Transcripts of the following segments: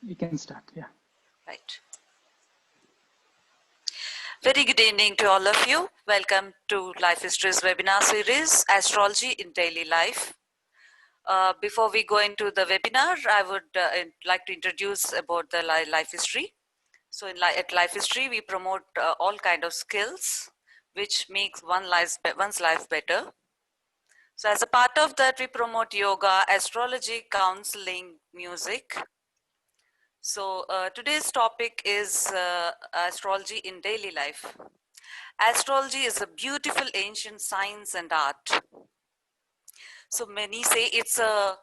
You can start, yeah. Right. Very good evening to all of you. Welcome to Lyfistry's webinar series, Astrology in Daily Life. Before we go into the webinar, I would like to introduce about the Lyfistry. So at Lyfistry, we promote all kind of skills which makes one's life better. So as a part of that, we promote yoga, astrology, counseling, music. So today's topic is astrology in daily life. Astrology is a beautiful ancient science and art. So many say it's a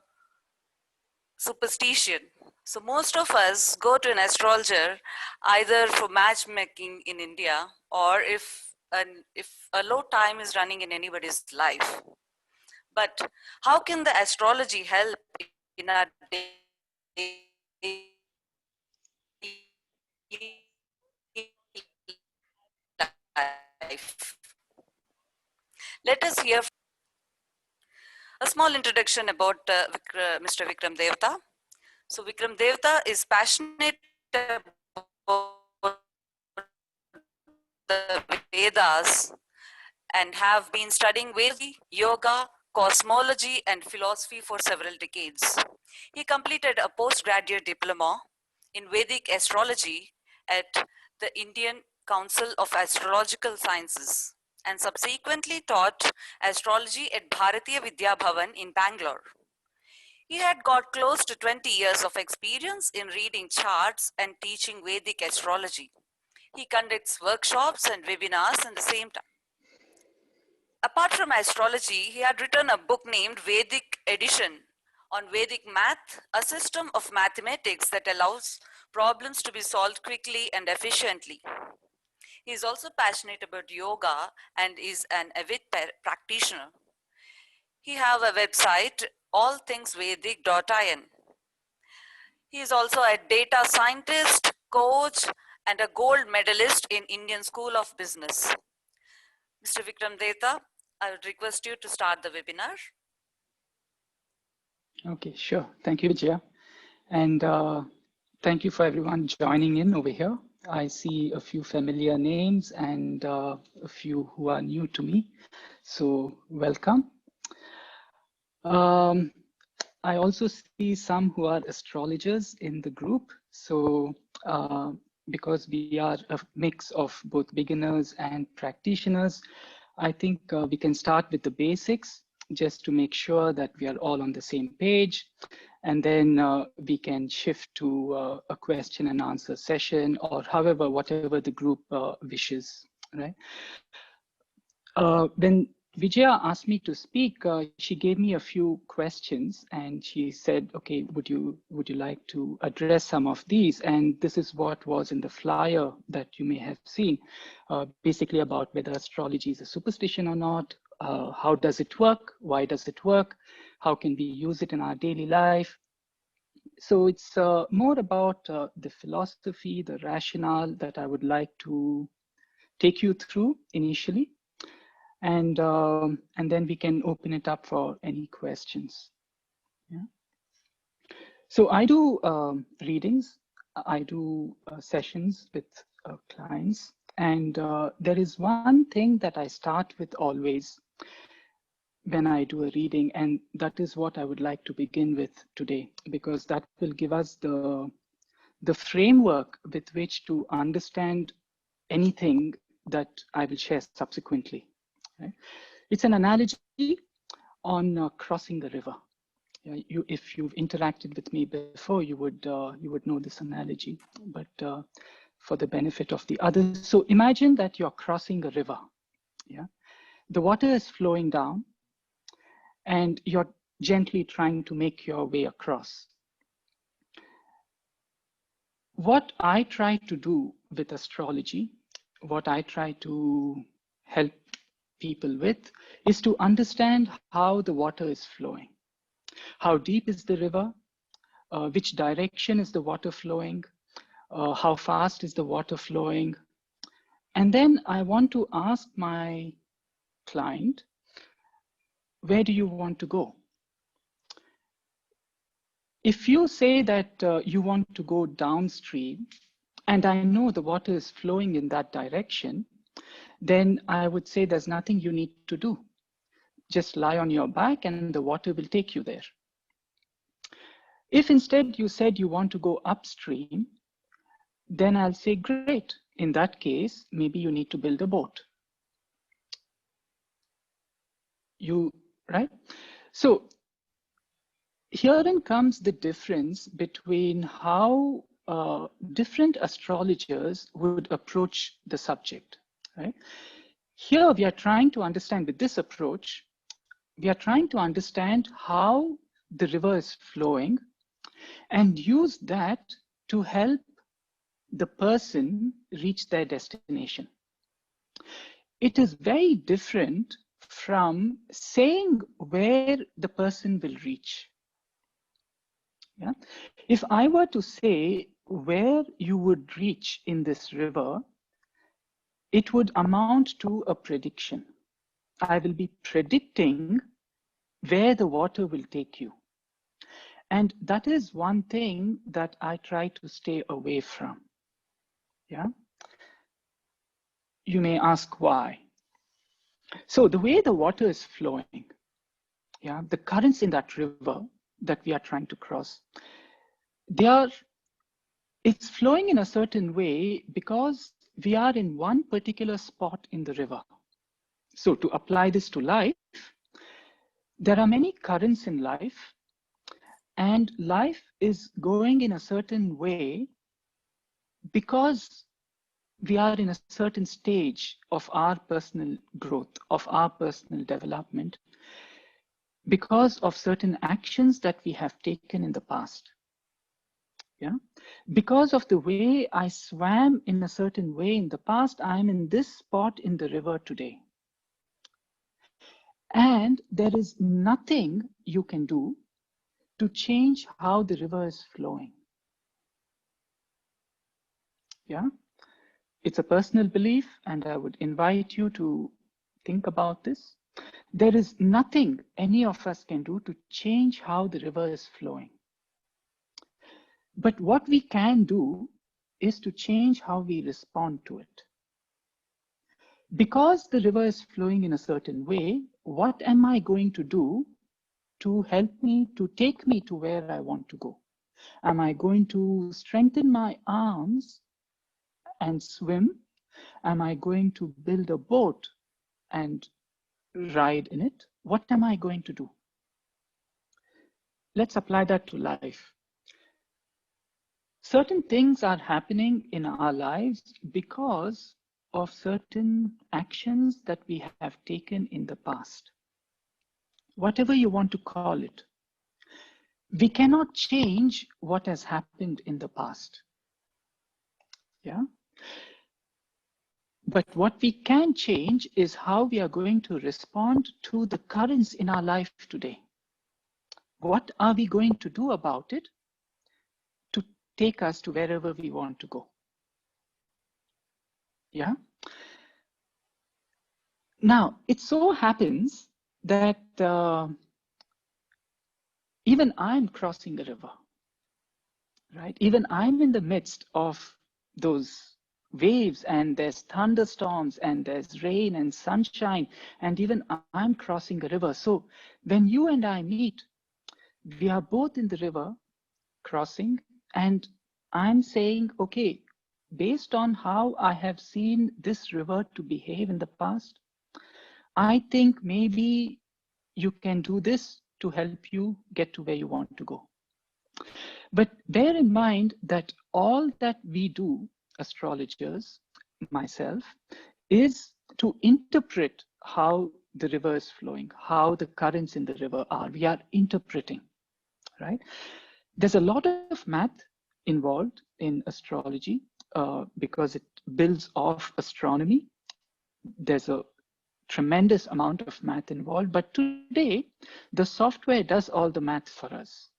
superstition. So most of us go to an astrologer either for matchmaking in India or if a low time is running in anybody's life. But how can the astrology help in our life? Let us hear a small introduction about Mr. Vikram Devatha. So Vikram Devatha is passionate about the Vedas and have been studying Vedic, yoga, cosmology and philosophy for several decades. He completed a postgraduate diploma in Vedic astrology at the Indian Council of Astrological Sciences and subsequently taught astrology at Bharatiya Vidya Bhavan in Bangalore. He had got close to 20 years of experience in reading charts and teaching Vedic astrology. He conducts workshops and webinars at the same time. Apart from astrology, he had written a book named Vedic Edition on Vedic math, a system of mathematics that allows problems to be solved quickly and efficiently. He is also passionate about yoga and is an avid practitioner. He has a website, allthingsvedic.in. He is also a data scientist, coach, and a gold medalist in Indian School of Business. Mr. Vikram Devatha, I would request you to start the webinar. Okay, sure. Thank you, Vijaya. And thank you for everyone joining in over here. I see a few familiar names and a few who are new to me. So welcome. I also see some who are astrologers in the group. So because we are a mix of both beginners and practitioners, I think we can start with the basics just to make sure that we are all on the same page. And then we can shift to a question and answer session or however, whatever the group wishes, right? When Vijaya asked me to speak, she gave me a few questions and she said, okay, would you like to address some of these? And this is what was in the flyer that you may have seen, basically about whether astrology is a superstition or not, how does it work, why does it work, how can we use it in our daily life. So it's more about the philosophy, the rationale that I would like to take you through initially. And then we can open it up for any questions. Yeah. So I do readings, I do sessions with clients, and there is one thing that I start with always when I do a reading, and that is what I would like to begin with today, because that will give us the framework with which to understand anything that I will share subsequently. Right? It's an analogy on crossing the river. If you've interacted with me before, you would know this analogy, but for the benefit of the others. So imagine that you're crossing a river. Yeah, the water is flowing down and you're gently trying to make your way across. What I try to do with astrology, what I try to help people with, is to understand how the water is flowing. How deep is the river? Which direction is the water flowing? How fast is the water flowing? And then I want to ask my client, where do you want to go? If you say that you want to go downstream, and I know the water is flowing in that direction, then I would say there's nothing you need to do. Just lie on your back and the water will take you there. If instead you said you want to go upstream, then I'll say, great. In that case, maybe you need to build a boat. Right? So herein comes the difference between how different astrologers would approach the subject, right? Here we are trying to understand, with this approach, we are trying to understand how the river is flowing and use that to help the person reach their destination. It is very different from saying where the person will reach. Yeah? If I were to say where you would reach in this river, it would amount to a prediction. I will be predicting where the water will take you. And that is one thing that I try to stay away from. Yeah. You may ask why. So the way the water is flowing, yeah, the currents in that river that we are trying to cross, it's flowing in a certain way because we are in one particular spot in the river. So to apply this to life, there are many currents in life, and life is going in a certain way because we are in a certain stage of our personal growth, of our personal development, because of certain actions that we have taken in the past. Yeah, because of the way I swam in a certain way in the past, I'm in this spot in the river today. And there is nothing you can do to change how the river is flowing. Yeah, it's a personal belief, and I would invite you to think about this. There is nothing any of us can do to change how the river is flowing. But what we can do is to change how we respond to it. Because the river is flowing in a certain way, what am I going to do to help me, to take me to where I want to go? Am I going to strengthen my arms and swim? Am I going to build a boat and ride in it? What am I going to do? Let's apply that to life. Certain things are happening in our lives because of certain actions that we have taken in the past. Whatever you want to call it. We cannot change what has happened in the past. Yeah. But what we can change is how we are going to respond to the currents in our life today. What are we going to do about it to take us to wherever we want to go? Yeah. Now, it so happens that even I'm crossing a river, right? Even I'm in the midst of those waves, and there's thunderstorms, and there's rain and sunshine, and even I'm crossing a river. So when you and I meet, we are both in the river crossing, and I'm saying, okay, based on how I have seen this river to behave in the past, I think maybe you can do this to help you get to where you want to go. But bear in mind that all that we do, astrologers, myself, is to interpret how the river is flowing, how the currents in the river are. We are interpreting, right? There's a lot of math involved in astrology because it builds off astronomy. There's a tremendous amount of math involved, but today the software does all the math for us,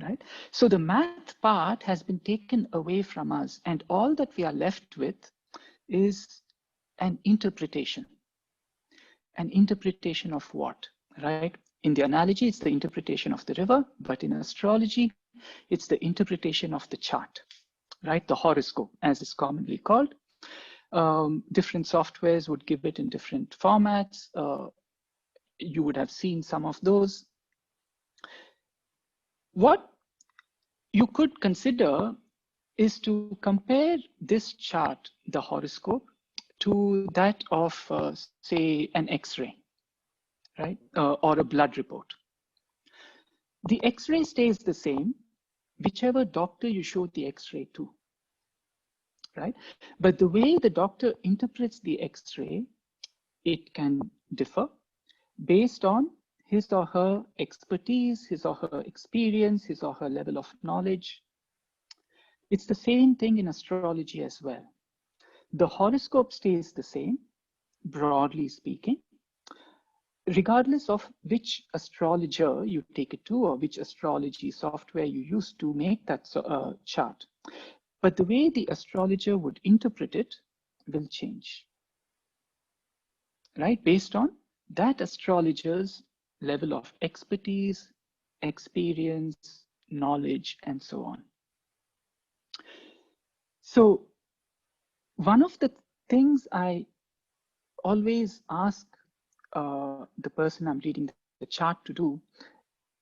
right? So the math part has been taken away from us, and all that we are left with is an interpretation. An interpretation of what, right? In the analogy, it's the interpretation of the river, but in astrology, it's the interpretation of the chart, right? The horoscope, as it's commonly called. Different softwares would give it in different formats. You would have seen some of those. What you could consider is to compare this chart, the horoscope, to that of, say, an X-ray, right? Or a blood report. The X-ray stays the same, whichever doctor you show the X-ray to, right? But the way the doctor interprets the X-ray, it can differ based on his or her expertise, his or her experience, his or her level of knowledge. It's the same thing in astrology as well. The horoscope stays the same, broadly speaking, regardless of which astrologer you take it to or which astrology software you use to make that chart. But the way the astrologer would interpret it will change, right? Based on that astrologer's level of expertise, experience, knowledge, and so on. So one of the things I always ask the person I'm reading the chart to do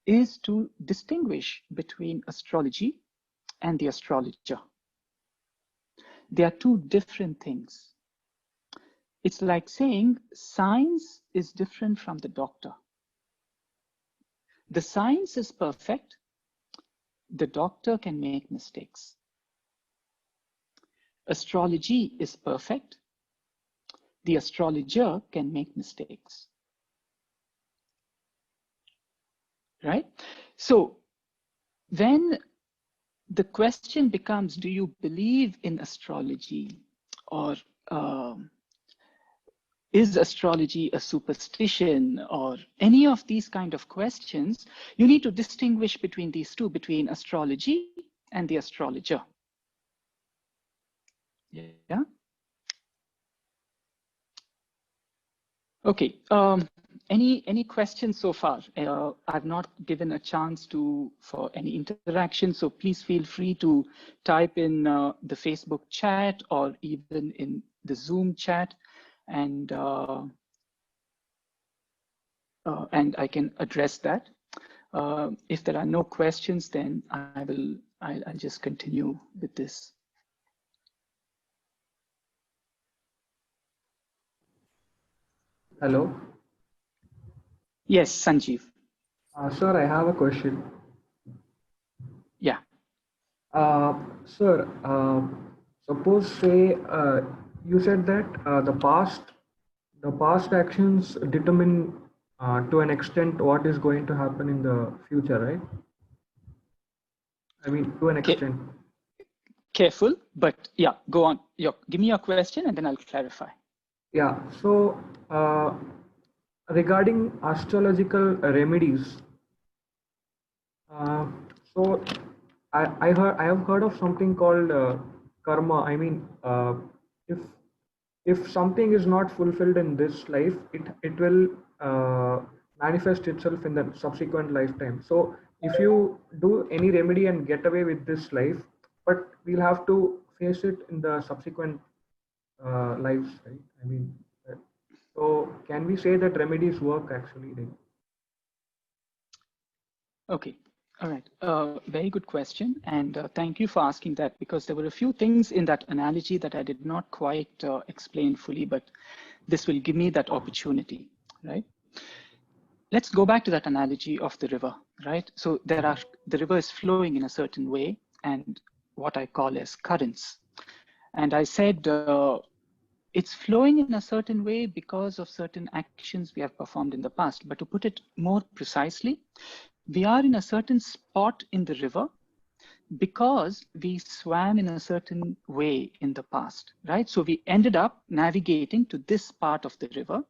is to distinguish between astrology and the astrologer. They are two different things. It's like saying science is different from the doctor. The science is perfect. The doctor can make mistakes. Astrology is perfect. The astrologer can make mistakes. Right? So when the question becomes, do you believe in astrology, or is astrology a superstition, or any of these kind of questions, you need to distinguish between these two, between astrology and the astrologer. Yeah. Okay. Any questions so far? I've not given a chance for any interaction, so please feel free to type in the Facebook chat or even in the Zoom chat, and I can address that. If there are no questions, then I'll just continue with this. Hello. Yes, Sanjeev. Sir, I have a question. Yeah. Sir, suppose say you said that the past actions determine to an extent what is going to happen in the future, right? I mean, to an extent. Careful, but yeah, go on. Give me your question and then I'll clarify. Yeah. So regarding astrological remedies, so I have heard of something called karma. I mean, if something is not fulfilled in this life, it will manifest itself in the subsequent lifetime. So if you do any remedy and get away with this life, but we'll have to face it in the subsequent lives, right? I mean, so can we say that remedies work actually? Okay. All right. Very good question. And thank you for asking that, because there were a few things in that analogy that I did not quite explain fully, but this will give me that opportunity, right? Let's go back to that analogy of the river, right? So the river is flowing in a certain way, and what I call as currents. And I said it's flowing in a certain way because of certain actions we have performed in the past. But to put it more precisely, we are in a certain spot in the river because we swam in a certain way in the past, right? So we ended up navigating to this part of the river,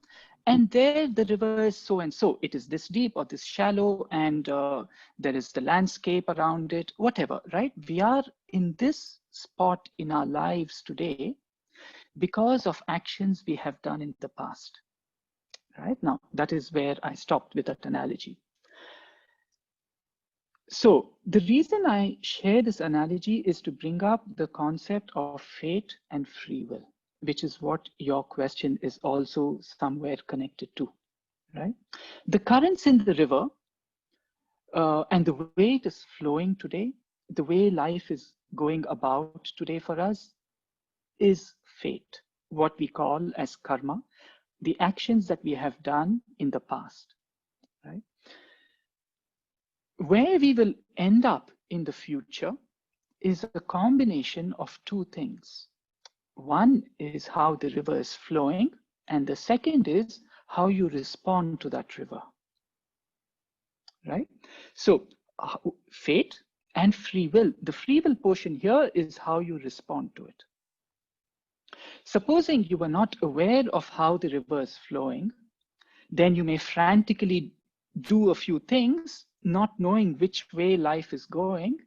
and there the river is so and so. It is this deep or this shallow, and there is the landscape around it, whatever, right? We are in this spot in our lives today because of actions we have done in the past, right? Now, that is where I stopped with that analogy. So the reason I share this analogy is to bring up the concept of fate and free will, which is what your question is also somewhere connected to, right? The currents in the river and the way it is flowing today, the way life is going about today for us is fate, what we call as karma, the actions that we have done in the past, right? Where we will end up in the future is a combination of two things. One is how the river is flowing, and the second is how you respond to that river, right? So fate and free will. The free will portion here is how you respond to it. Supposing you were not aware of how the river is flowing, then you may frantically do a few things, not knowing which way life is going.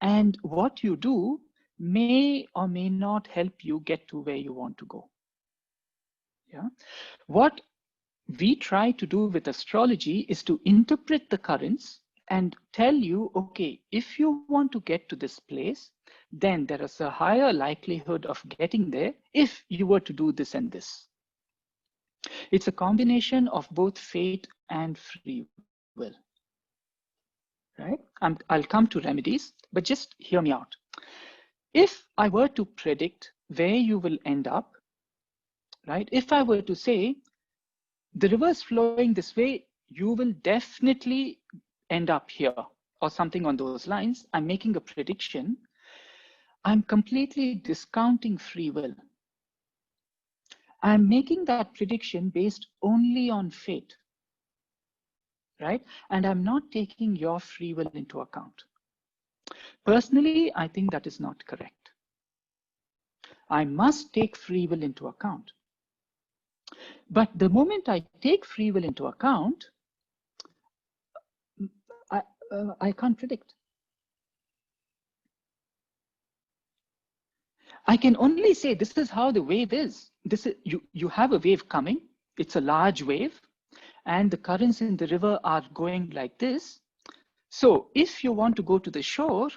And what you do may or may not help you get to where you want to go. Yeah. What we try to do with astrology is to interpret the currents and tell you, okay, if you want to get to this place, then there is a higher likelihood of getting there if you were to do this and this. It's a combination of both fate and free will, right? I'll come to remedies, but just hear me out. If I were to predict where you will end up, right? If I were to say, the river is flowing this way, you will definitely end up here, or something on those lines, I'm making a prediction. I'm completely discounting free will. I'm making that prediction based only on fate, right? And I'm not taking your free will into account. Personally, I think that is not correct. I must take free will into account. But the moment I take free will into account, I can't predict. I can only say this is how the wave is. This is you have a wave coming. It's a large wave, and the currents in the river are going like this. So if you want to go to the shore,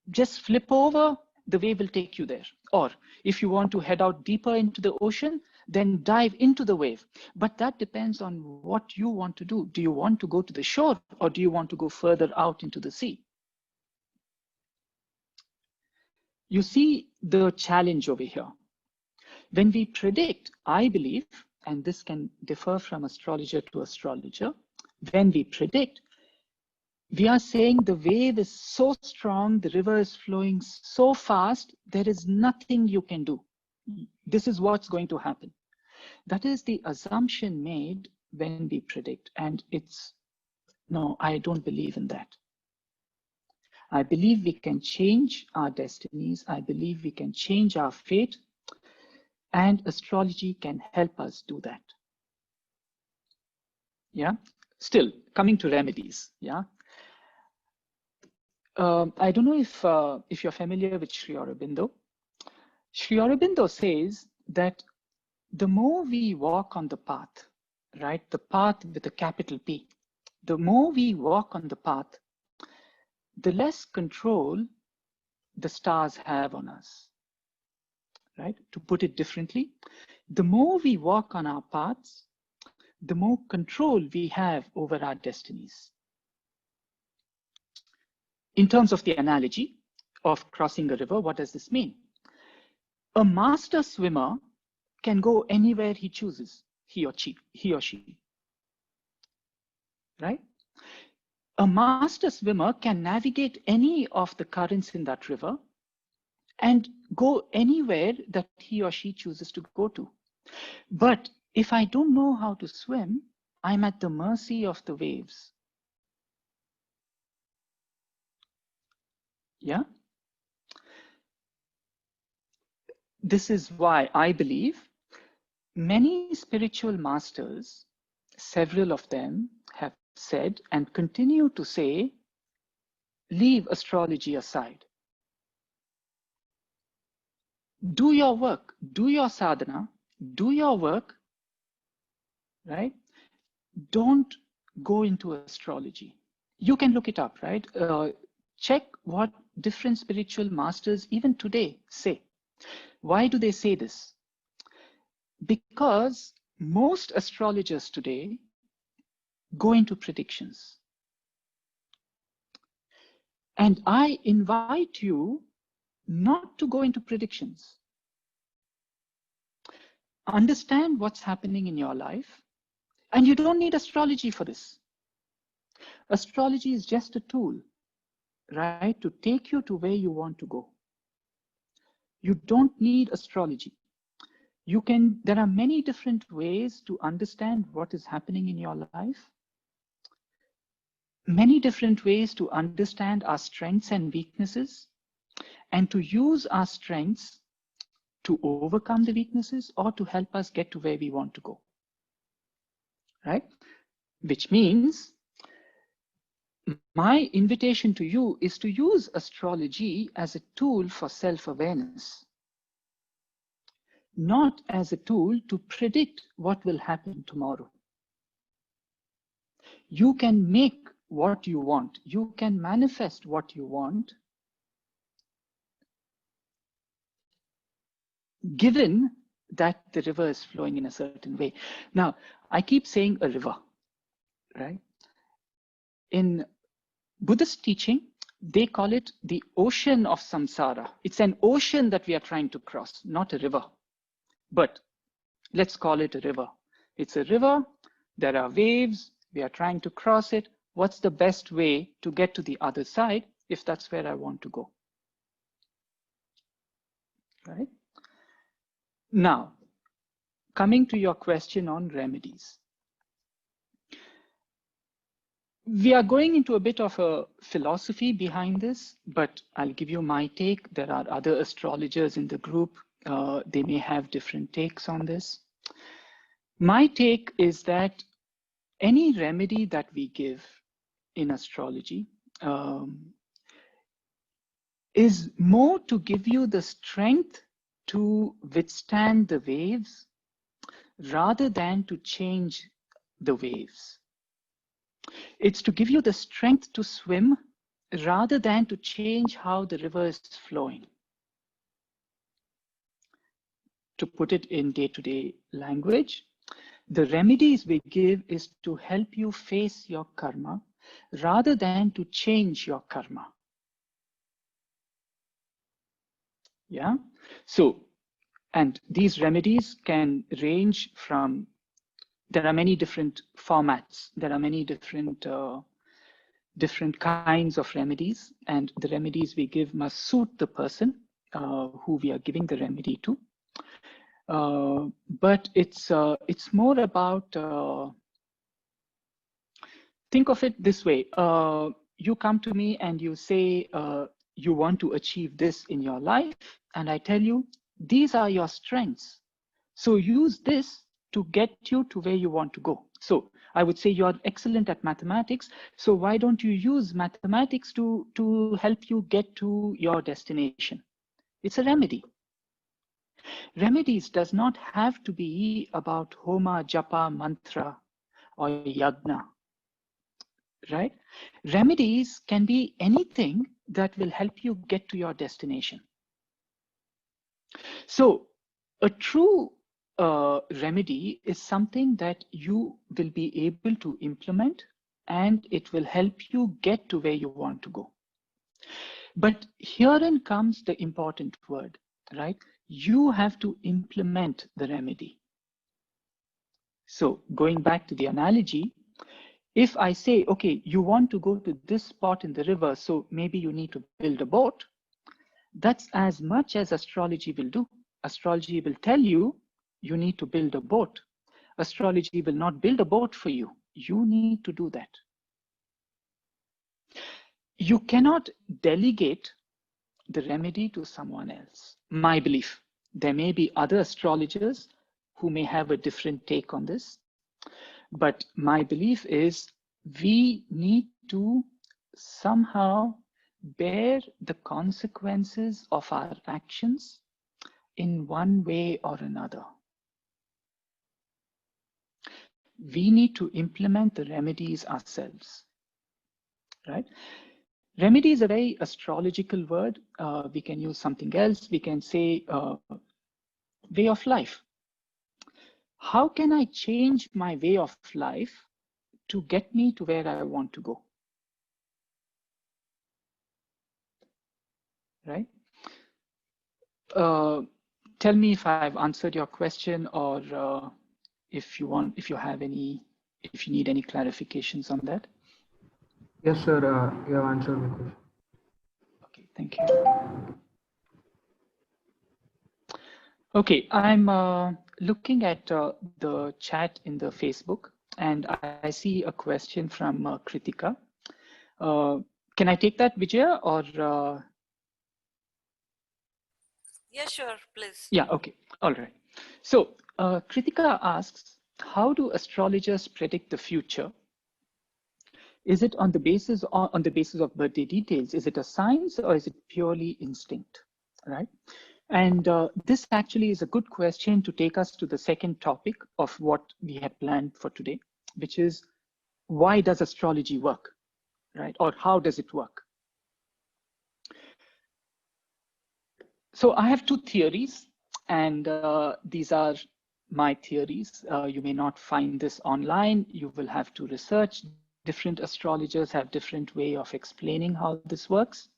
just flip over, the wave will take you there. Or if you want to head out deeper into the ocean, then dive into the wave. But that depends on what you want to do. Do you want to go to the shore, or do you want to go further out into the sea? You see the challenge over here. When we predict, I believe, and this can differ from astrologer to astrologer, when we predict, we are saying the wave is so strong, the river is flowing so fast, there is nothing you can do. This is what's going to happen. That is the assumption made when we predict. And no, I don't believe in that. I believe we can change our destinies. I believe we can change our fate. And astrology can help us do that. Yeah. Still, coming to remedies. Yeah. I don't know if you're familiar with Sri Aurobindo. Sri Aurobindo says that the more we walk on the path, right, the path with a capital P, the more we walk on the path, the less control the stars have on us, right? To put it differently, the more we walk on our paths, the more control we have over our destinies. In terms of the analogy of crossing a river, what does this mean? A master swimmer can go anywhere he chooses, he or she, right? A master swimmer can navigate any of the currents in that river and go anywhere that he or she chooses to go to. But if I don't know how to swim, I'm at the mercy of the waves. Yeah. This is why I believe many spiritual masters, several of them have said and continue to say, leave astrology aside. Do your work, do your sadhana, do your work, right? Don't go into astrology. You can look it up, right? Check what different spiritual masters even today say. Why do they say this? Because most astrologers today go into predictions. And I invite you not to go into predictions. Understand what's happening in your life. And you don't need astrology for this. Astrology is just a tool, right, to take you to where you want to go. You don't need astrology. There are many different ways to understand what is happening in your life. Many different ways to understand our strengths and weaknesses, and to use our strengths to overcome the weaknesses or to help us get to where we want to go, right? Which means my invitation to you is to use astrology as a tool for self-awareness, not as a tool to predict what will happen tomorrow. You can make what you want. You can manifest what you want, given that the river is flowing in a certain way. Now, I keep saying a river, right? In Buddhist teaching, they call it the ocean of samsara. It's an ocean that we are trying to cross, not a river. But let's call it a river. It's a river, there are waves, we are trying to cross it. What's the best way to get to the other side if that's where I want to go? Right? Now, coming to your question on remedies. We are going into a bit of a philosophy behind this, but I'll give you my take. There are other astrologers in the group. They may have different takes on this. My take is that any remedy that we give in astrology is more to give you the strength to withstand the waves rather than to change the waves. It's to give you the strength to swim rather than to change how the river is flowing. To put it in day-to-day language, the remedies we give is to help you face your karma rather than to change your karma. Yeah. So, and these remedies can range from, there are many different formats. There are many different kinds of remedies, and the remedies we give must suit the person who we are giving the remedy to. But it's more about, think of it this way. You come to me and you say you want to achieve this in your life, and I tell you, these are your strengths. So use this to get you to where you want to go. So I would say you're excellent at mathematics. So why don't you use mathematics to help you get to your destination? It's a remedy. Remedies does not have to be about homa, japa, mantra, or yagna, right? Remedies can be anything that will help you get to your destination. So a true remedy is something that you will be able to implement, and it will help you get to where you want to go. But herein comes the important word, right? You have to implement the remedy. So going back to the analogy, if I say, okay, you want to go to this spot in the river, so maybe you need to build a boat, that's as much as astrology will do. Astrology will tell you, you need to build a boat. Astrology will not build a boat for you. You need to do that. You cannot delegate the remedy to someone else. My belief. There may be other astrologers who may have a different take on this, but my belief is we need to somehow bear the consequences of our actions in one way or another. we need to implement the remedies ourselves, right? Remedy is a very astrological word. We can use something else. We can say way of life. How can I change my way of life to get me to where I want to go? Right? Tell me if I've answered your question, or if you need any clarifications on that. Yes, sir. You have answered my question. Okay, thank you. Okay, I'm looking at the chat in the Facebook, and I see a question from Kritika. Can I take that, Vijaya, or? Yeah, sure, please. Yeah, okay, all right. So Kritika asks, how do astrologers predict the future? Is it on the basis of birthday details? Is it a science, or is it purely instinct, right? And this actually is a good question to take us to the second topic of what we had planned for today, which is, why does astrology work, right? Or how does it work? So I have two theories, and these are my theories. You may not find this online. You will have to research. Different astrologers have different way of explaining how this works.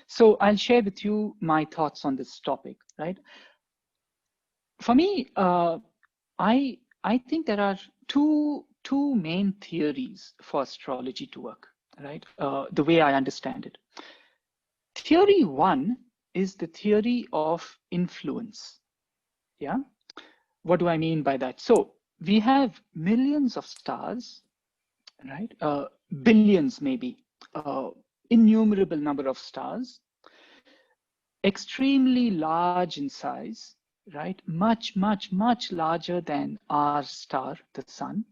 So I'll share with you my thoughts on this topic, right? For me, I think there are two main theories for astrology to work, right? The way I understand it. Theory one is the theory of influence. Yeah. What do I mean by that? So we have millions of stars, right? Billions, maybe, innumerable number of stars, extremely large in size, right? Much, much, much larger than our star, the sun,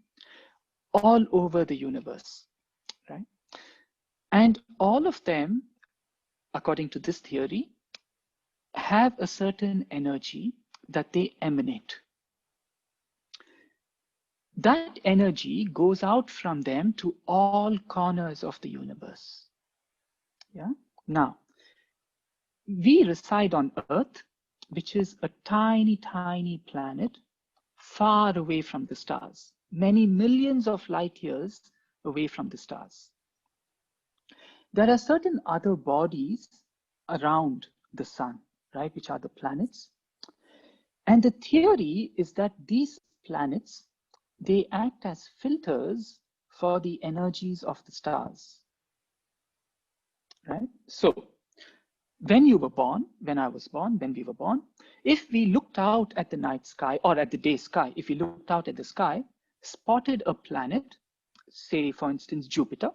all over the universe, right? And all of them, according to this theory, have a certain energy that they emanate. That energy goes out from them to all corners of the universe. Yeah. Now, we reside on Earth, which is a tiny, tiny planet far away from the stars, many millions of light years away from the stars. There are certain other bodies around the sun, right, which are the planets. And the theory is that these planets, they act as filters for the energies of the stars, right? So when you were born, when I was born, when we were born, if we looked out at the night sky or at the day sky, if we looked out at the sky, spotted a planet, say for instance Jupiter,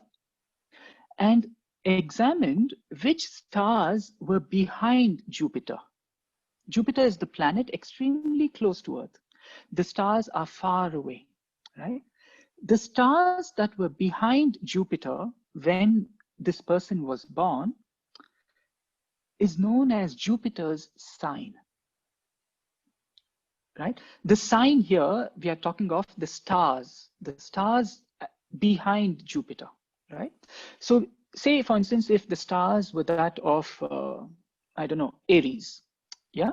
and examined which stars were behind Jupiter. Jupiter is the planet extremely close to Earth. The stars are far away, right? The stars that were behind Jupiter when this person was born is known as Jupiter's sign, right? The sign here, we are talking of the stars behind Jupiter, right? So say, for instance, if the stars were that of, I don't know, Aries, yeah?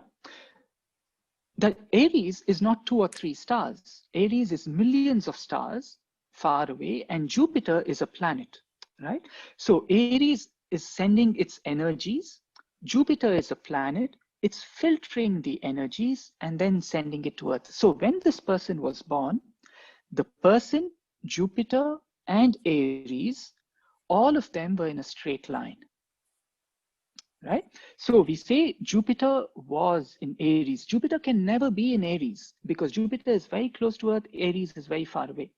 That Aries is not 2 or 3 stars. Aries is millions of stars far away, and Jupiter is a planet, right? So Aries is sending its energies. Jupiter is a planet. It's filtering the energies and then sending it to Earth. So when this person was born, the person, Jupiter, and Aries, all of them were in a straight line, right? So we say Jupiter was in Aries. Jupiter can never be in Aries because Jupiter is very close to Earth, Aries is very far away.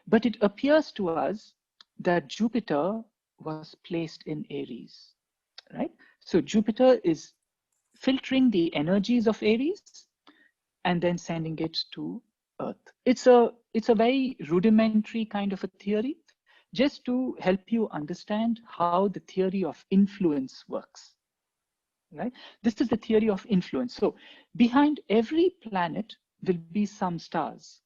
But it appears to us that Jupiter was placed in Aries, right? So Jupiter is filtering the energies of Aries and then sending it to Earth. It's a very rudimentary kind of a theory, just to help you understand how the theory of influence works. Right? This is the theory of influence. So behind every planet will be some stars.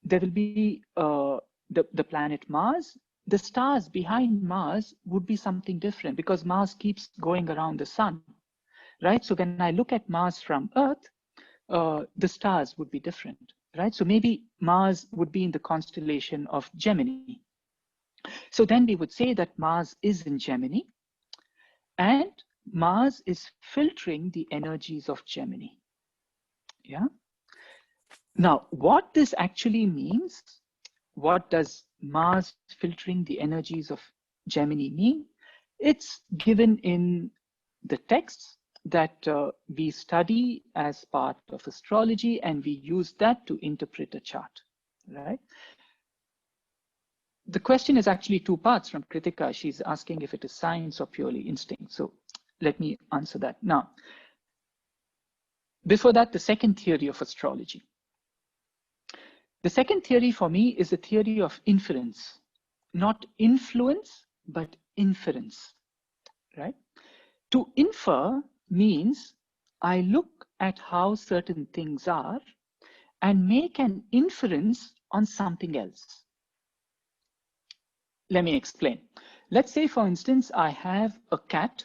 there will be the planet Mars. The stars behind Mars would be something different because Mars keeps going around the sun, right? So when I look at Mars from Earth, the stars would be different, right? So maybe Mars would be in the constellation of Gemini. So then we would say that Mars is in Gemini, and Mars is filtering the energies of Gemini. Yeah. Now, what this actually means, what does Mars filtering the energies of Gemini mean? It's given in the texts that we study as part of astrology, and we use that to interpret a chart, right? The question is actually two parts from Kritika. She's asking if it is science or purely instinct. So let me answer that. Now, before that, the second theory of astrology. The second theory for me is the theory of inference, not influence, but inference, right? To infer means I look at how certain things are and make an inference on something else. Let me explain. Let's say, for instance, I have a cat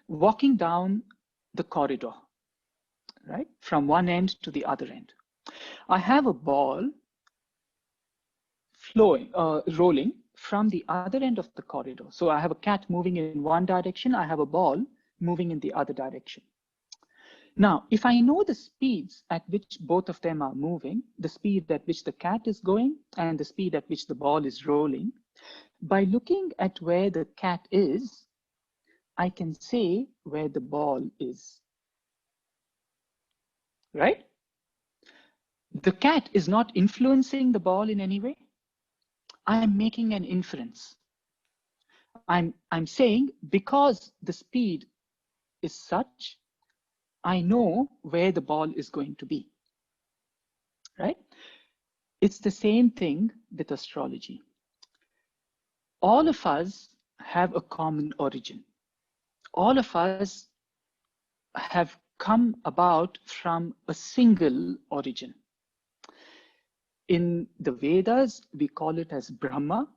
walking down the corridor, right? From one end to the other end. I have a ball flowing, rolling from the other end of the corridor. So I have a cat moving in one direction, I have a ball moving in the other direction. Now, if I know the speeds at which both of them are moving, the speed at which the cat is going and the speed at which the ball is rolling, by looking at where the cat is, I can say where the ball is, right? The cat is not influencing the ball in any way. I'm making an inference. I'm saying because the speed is such, I know where the ball is going to be, right? It's the same thing with astrology. All of us have a common origin. All of us have come about from a single origin. In the Vedas, we call it as Brahma.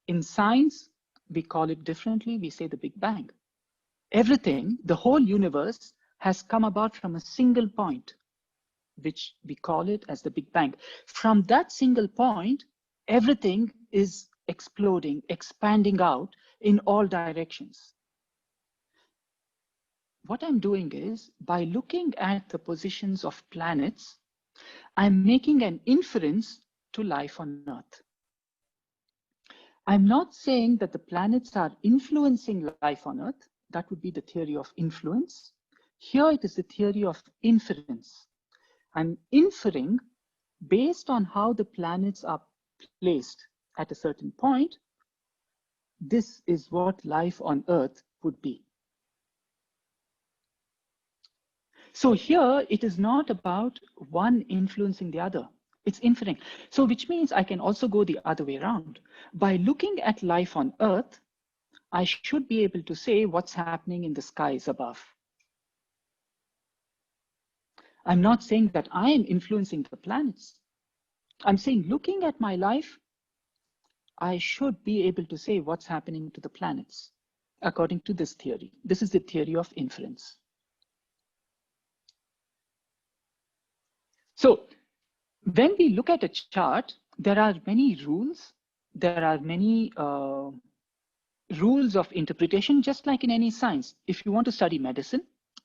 In science, we call it differently. We say the Big Bang. Everything, the whole universe, has come about from a single point, which we call it as the Big Bang. From that single point, everything is exploding, expanding out in all directions. What I'm doing is, by looking at the positions of planets, I'm making an inference to life on Earth. I'm not saying that the planets are influencing life on Earth. That would be the theory of influence. Here it is the theory of inference. I'm inferring based on how the planets are placed at a certain point. This is what life on Earth would be. So here it is not about one influencing the other. It's inferring. So which means I can also go the other way around. By looking at life on Earth, I should be able to say what's happening in the skies above. I'm not saying that I am influencing the planets. I'm saying looking at my life, I should be able to say what's happening to the planets according to this theory. This is the theory of inference. So when we look at a chart, there are many rules. There are many rules of interpretation, just like in any science. If you want to study medicine,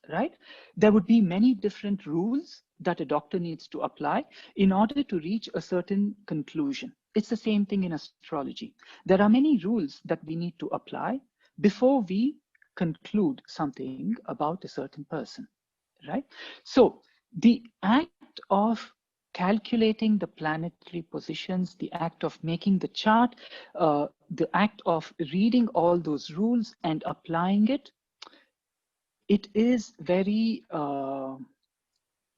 right, there would be many different rules that a doctor needs to apply in order to reach a certain conclusion. It's the same thing in astrology. There are many rules that we need to apply before we conclude something about a certain person, right? So the act of calculating the planetary positions, the act of making the chart, the act of reading all those rules and applying it, it is very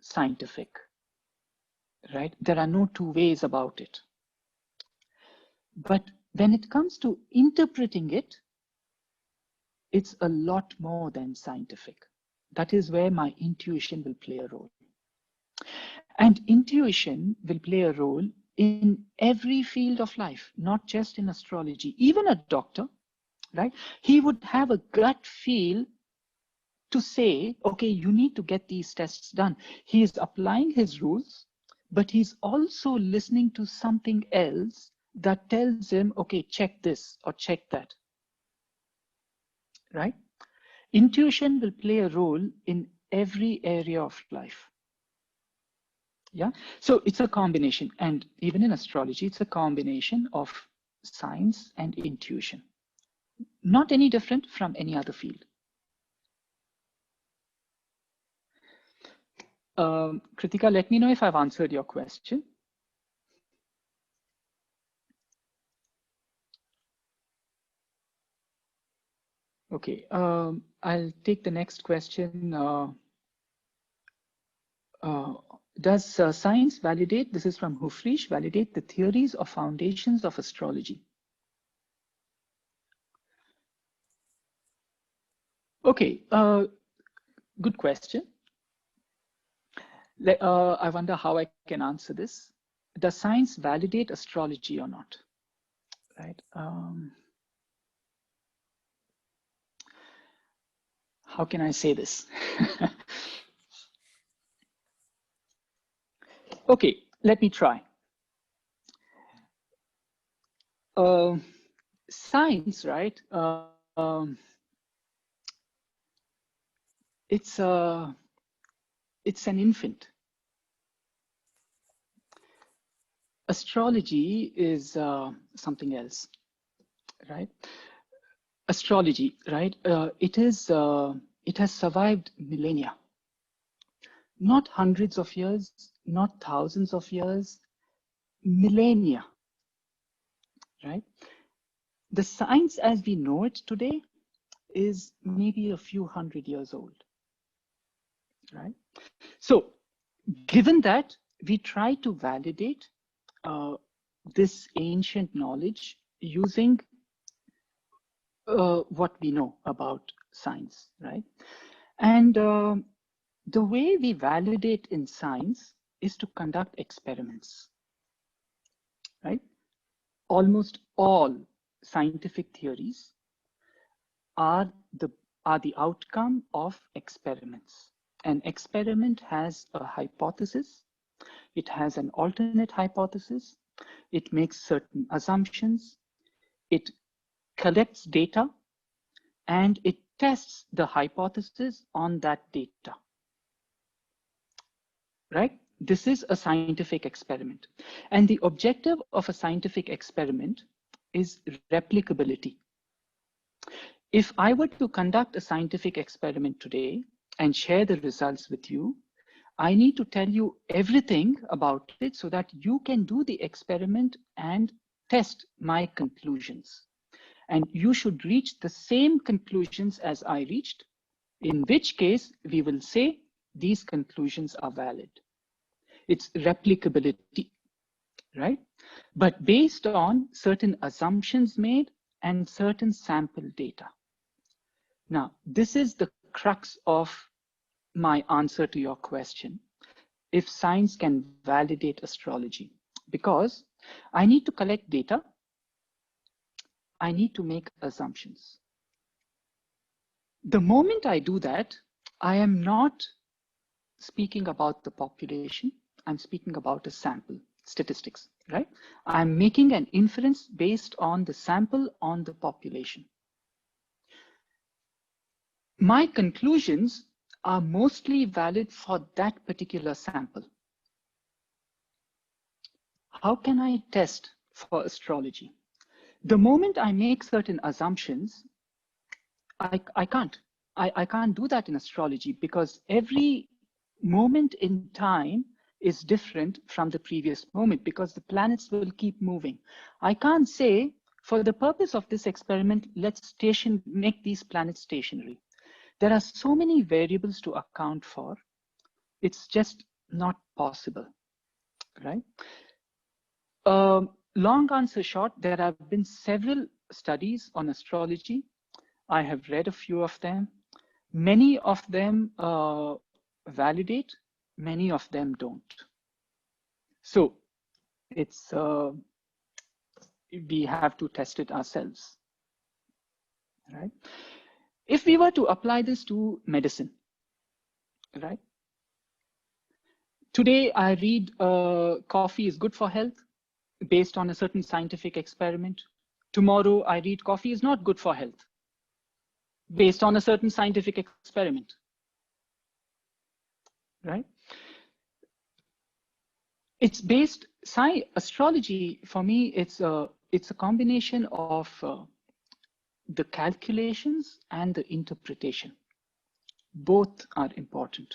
scientific, right? There are no two ways about it. But when it comes to interpreting it, it's a lot more than scientific. That is where my intuition will play a role. And intuition will play a role in every field of life, not just in astrology. Even a doctor, right? He would have a gut feel to say, okay, you need to get these tests done. He is applying his rules, but he's also listening to something else that tells him, okay, check this or check that, right? Intuition will play a role in every area of life. Yeah, so it's a combination, and even in astrology, it's a combination of science and intuition. Not any different from any other field. Kritika, let me know if I've answered your question. Okay, I'll take the next question. Does science validate, this is from Hufrish, validate the theories or foundations of astrology? Okay, good question. I wonder how I can answer this. Does science validate astrology or not? Right. How can I say this? Okay, let me try. Science, right? It's an infant. Astrology is something else, right? Astrology, right? It has survived millennia, not hundreds of years, not thousands of years, millennia, right? The science as we know it today is maybe a few hundred years old, right? So given that, we try to validate this ancient knowledge using what we know about science, right? And the way we validate in science is to conduct experiments, right? Almost all scientific theories are the outcome of experiments. An experiment has a hypothesis, it has an alternate hypothesis, it makes certain assumptions, it collects data, and it tests the hypothesis on that data, right? This is a scientific experiment. And the objective of a scientific experiment is replicability. If I were to conduct a scientific experiment today and share the results with you, I need to tell you everything about it so that you can do the experiment and test my conclusions. And you should reach the same conclusions as I reached, in which case we will say these conclusions are valid. It's replicability, right? But based on certain assumptions made and certain sample data. Now, this is the crux of my answer to your question. If science can validate astrology, because I need to collect data, I need to make assumptions. The moment I do that, I am not speaking about the population, I'm speaking about a sample, statistics, right? I'm making an inference based on the sample on the population. My conclusions are mostly valid for that particular sample. How can I test for astrology? The moment I make certain assumptions, I can't. I can't do that in astrology because every moment in time is different from the previous moment because the planets will keep moving. I can't say, for the purpose of this experiment, let's make these planets stationary. There are so many variables to account for. It's just not possible, right? Long answer short, there have been several studies on astrology. I have read a few of them. Many of them validate, many of them don't. So It's we have to test it ourselves, right? If we were to apply this to medicine, right? Today I read coffee is good for health based on a certain scientific experiment. Tomorrow I read coffee is not good for health based on a certain scientific experiment, right? It's based, astrology for me, it's a combination of the calculations and the interpretation. Both are important,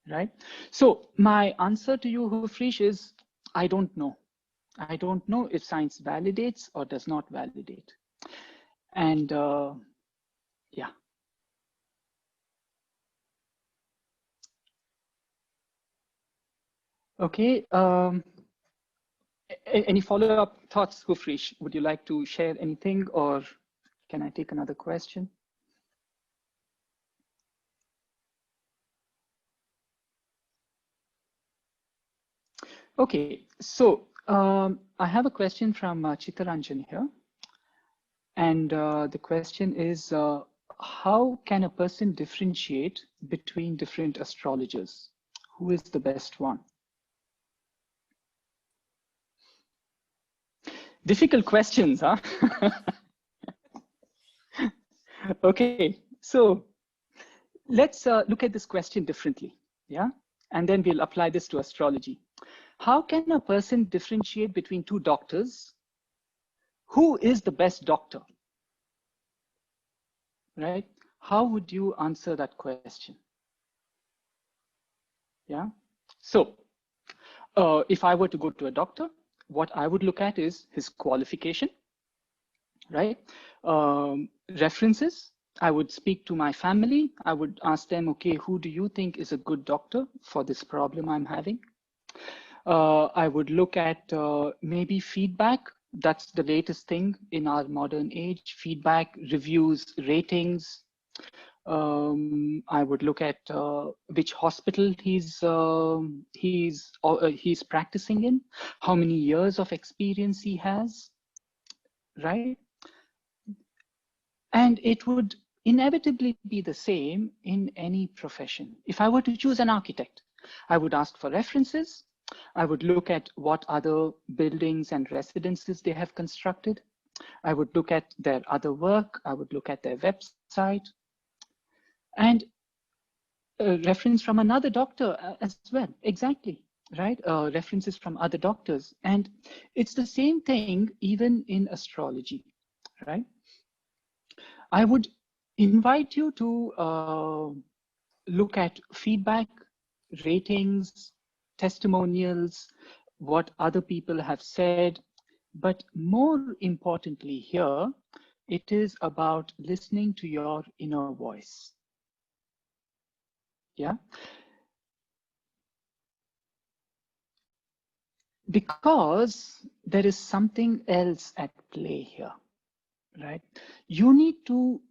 right? So my answer to you, Hufrish, is I don't know. I don't know if science validates or does not validate. And yeah. Okay. Any follow-up thoughts, Hufrish? Would you like to share anything, or can I take another question? Okay, so I have a question from Chittaranjan here. And the question is, how can a person differentiate between different astrologers? Who is the best one? Difficult questions, huh? Okay, so let's look at this question differently, yeah? And then we'll apply this to astrology. How can a person differentiate between two doctors? Who is the best doctor? Right? How would you answer that question? Yeah. So if I were to go to a doctor, what I would look at is his qualification, right? References. I would speak to my family. I would ask them, okay, who do you think is a good doctor for this problem I'm having? I would look at maybe feedback. That's the latest thing in our modern age, feedback, reviews, ratings. I would look at which hospital he's practicing in, how many years of experience he has, right? And it would inevitably be the same in any profession. If I were to choose an architect, I would ask for references. I would look at what other buildings and residences they have constructed. I would look at their other work. I would look at their website. And a reference from another doctor as well, exactly, right? References from other doctors. And it's the same thing even in astrology, right? I would invite you to look at feedback, ratings, testimonials, what other people have said. But more importantly here, it is about listening to your inner voice. Yeah. Because there is something else at play here, right? You need to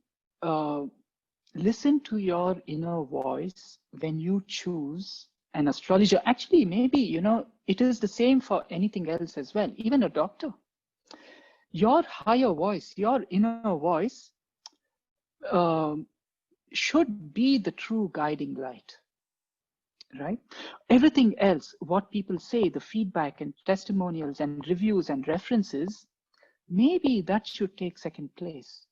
listen to your inner voice when you choose an astrologer. Actually, maybe, you know, it is the same for anything else as well, even a doctor. Your higher voice, your inner voice should be the true guiding light, right? Everything else, what people say, the feedback and testimonials and reviews and references, maybe that should take second place.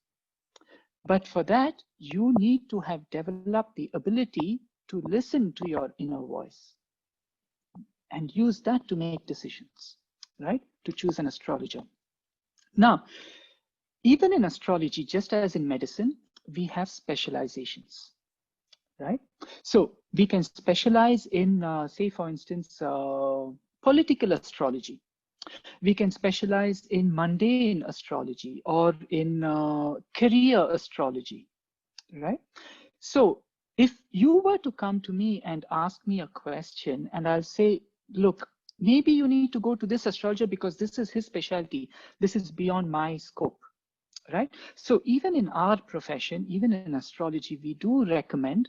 But for that, you need to have developed the ability to listen to your inner voice and use that to make decisions, right? To choose an astrologer. Now, even in astrology, just as in medicine, we have specializations, right? So we can specialize in, say, for instance, political astrology. We can specialize in mundane astrology or in career astrology, right? So if you were to come to me and ask me a question, and I'll say, look, maybe you need to go to this astrologer because this is his specialty. This is beyond my scope, right? So even in our profession, even in astrology, we do recommend,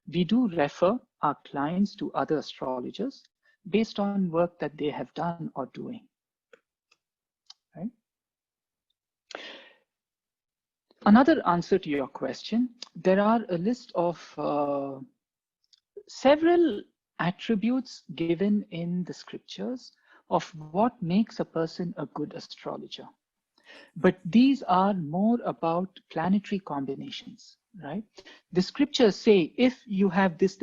we do refer our clients to other astrologers based on work that they have done or doing, right? Another answer to your question, there are a list of several attributes given in the scriptures of what makes a person a good astrologer. But these are more about planetary combinations, right? The scriptures say, if you have this,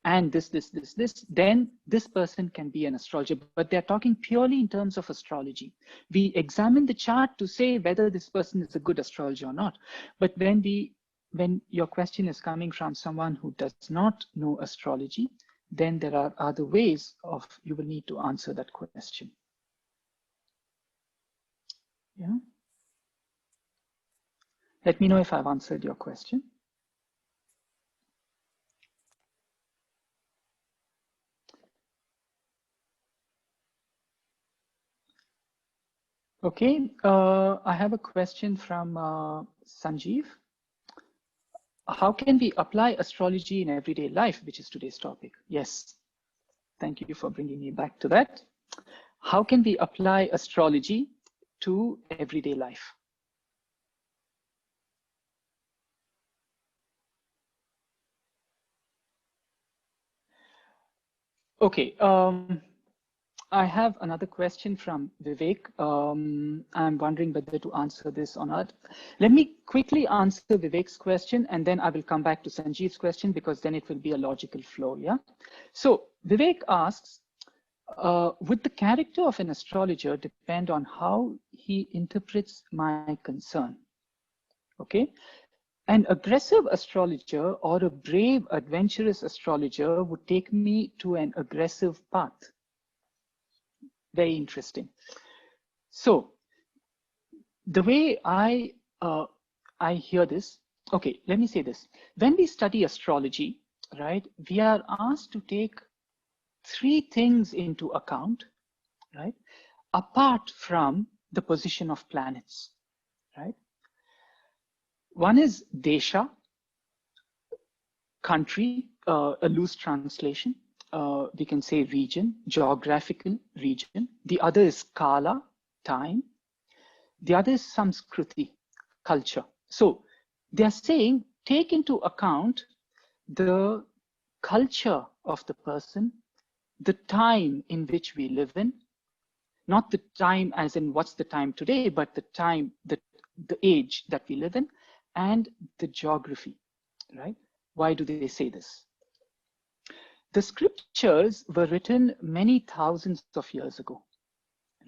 and this, then this person can be an astrologer. But they're talking purely in terms of astrology. We examine the chart to say whether this person is a good astrologer or not. But when your question is coming from someone who does not know astrology, then there are other ways of you will need to answer that question. Yeah. Let me know if I've answered your question. Okay, I have a question from Sanjeev. How can we apply astrology in everyday life, which is today's topic? Yes, thank you for bringing me back to that. How can we apply astrology to everyday life? Okay, I have another question from Vivek. I'm wondering whether to answer this or not. Let me quickly answer Vivek's question, and then I will come back to Sanjeev's question, because then it will be a logical flow, yeah? So Vivek asks, would the character of an astrologer depend on how he interprets my concern? Okay. An aggressive astrologer or a brave, adventurous astrologer would take me to an aggressive path. Very interesting. So the way I hear this, okay, let me say this. When we study astrology, right, we are asked to take three things into account, right, apart from the position of planets, right? One is desha, country, a loose translation. We can say region, geographical region. The other is kala, time. The other is samskruti, culture. So they're saying, take into account the culture of the person, the time in which we live in, not the time as in what's the time today, but the time, the age that we live in, and the geography, right? Why do they say this? The scriptures were written many thousands of years ago,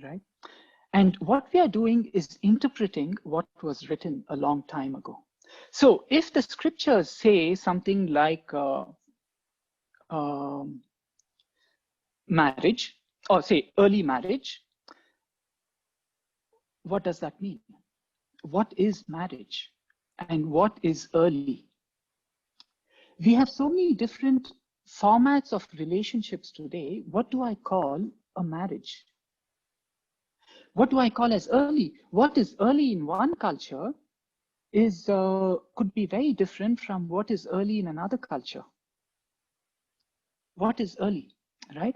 right? And what we are doing is interpreting what was written a long time ago. So if the scriptures say something like marriage, or say early marriage, what does that mean? What is marriage? And what is early? We have so many different formats of relationships today. What do I call a marriage? What do I call as early? What is early in one culture is could be very different from what is early in another culture. What is early, right?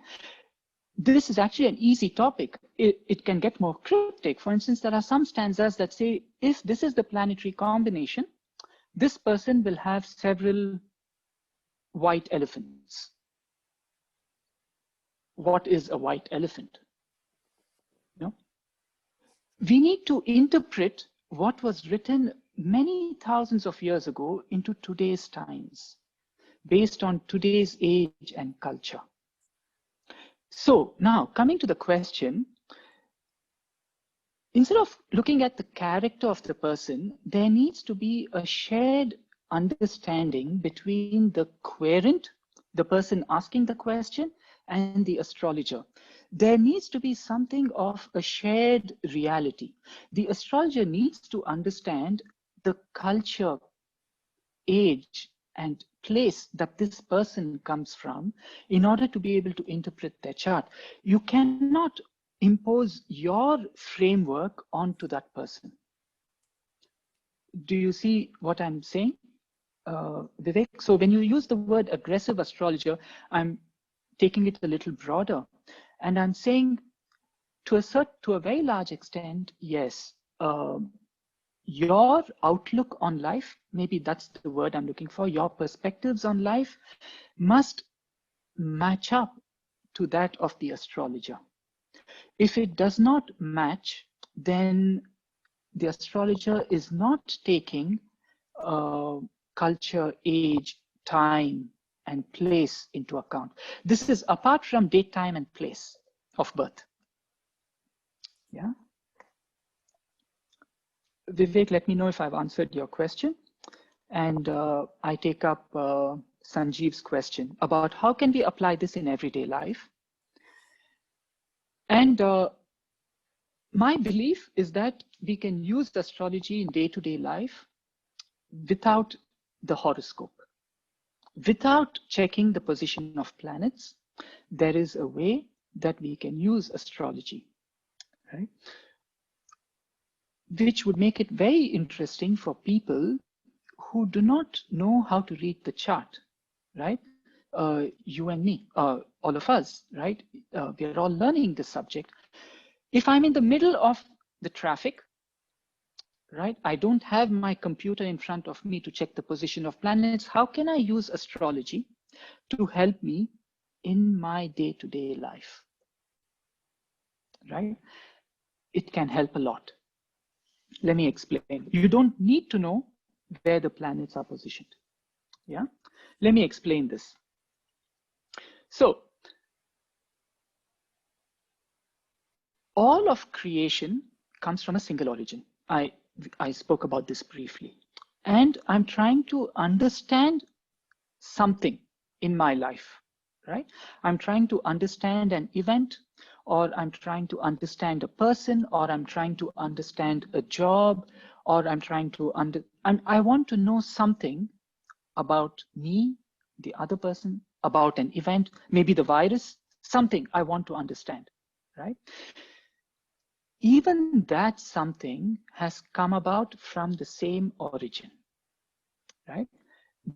This is actually an easy topic. It can get more cryptic. For instance, there are some stanzas that say, if this is the planetary combination, this person will have several white elephants. What is a white elephant? No? We need to interpret what was written many thousands of years ago into today's times, based on today's age and culture. So now, coming to the question, instead of looking at the character of the person, there needs to be a shared understanding between the querent, the person asking the question, and the astrologer. There needs to be something of a shared reality. The astrologer needs to understand the culture, age, and place that this person comes from in order to be able to interpret their chart. You cannot impose your framework onto that person. Do you see what I'm saying, Vivek? So when you use the word aggressive astrologer, I'm taking it a little broader. And I'm saying to a very large extent, yes, your outlook on life, maybe that's the word I'm looking for, your perspectives on life must match up to that of the astrologer. If it does not match, then the astrologer is not taking culture, age, time, and place into account. This is apart from date, time, and place of birth. Yeah. Vivek, let me know if I've answered your question. And I take up Sanjeev's question about how can we apply this in everyday life. And my belief is that we can use astrology in day-to-day life without the horoscope. Without checking the position of planets, there is a way that we can use astrology, right? Which would make it very interesting for people who do not know how to read the chart, right? You and me, all of us, right? We are all learning this subject. If I'm in the middle of the traffic, right? I don't have my computer in front of me to check the position of planets. How can I use astrology to help me in my day-to-day life, right? It can help a lot. Let me explain. You don't need to know where the planets are positioned. Yeah, let me explain this. So all of creation comes from a single origin. I spoke about this briefly, and I'm trying to understand something in my life, right? I'm trying to understand an event, or I'm trying to understand a person, or I'm trying to understand a job, or I'm trying to I want to know something about me, the other person, about an event, maybe the virus, something I want to understand, right? Even that something has come about from the same origin, right?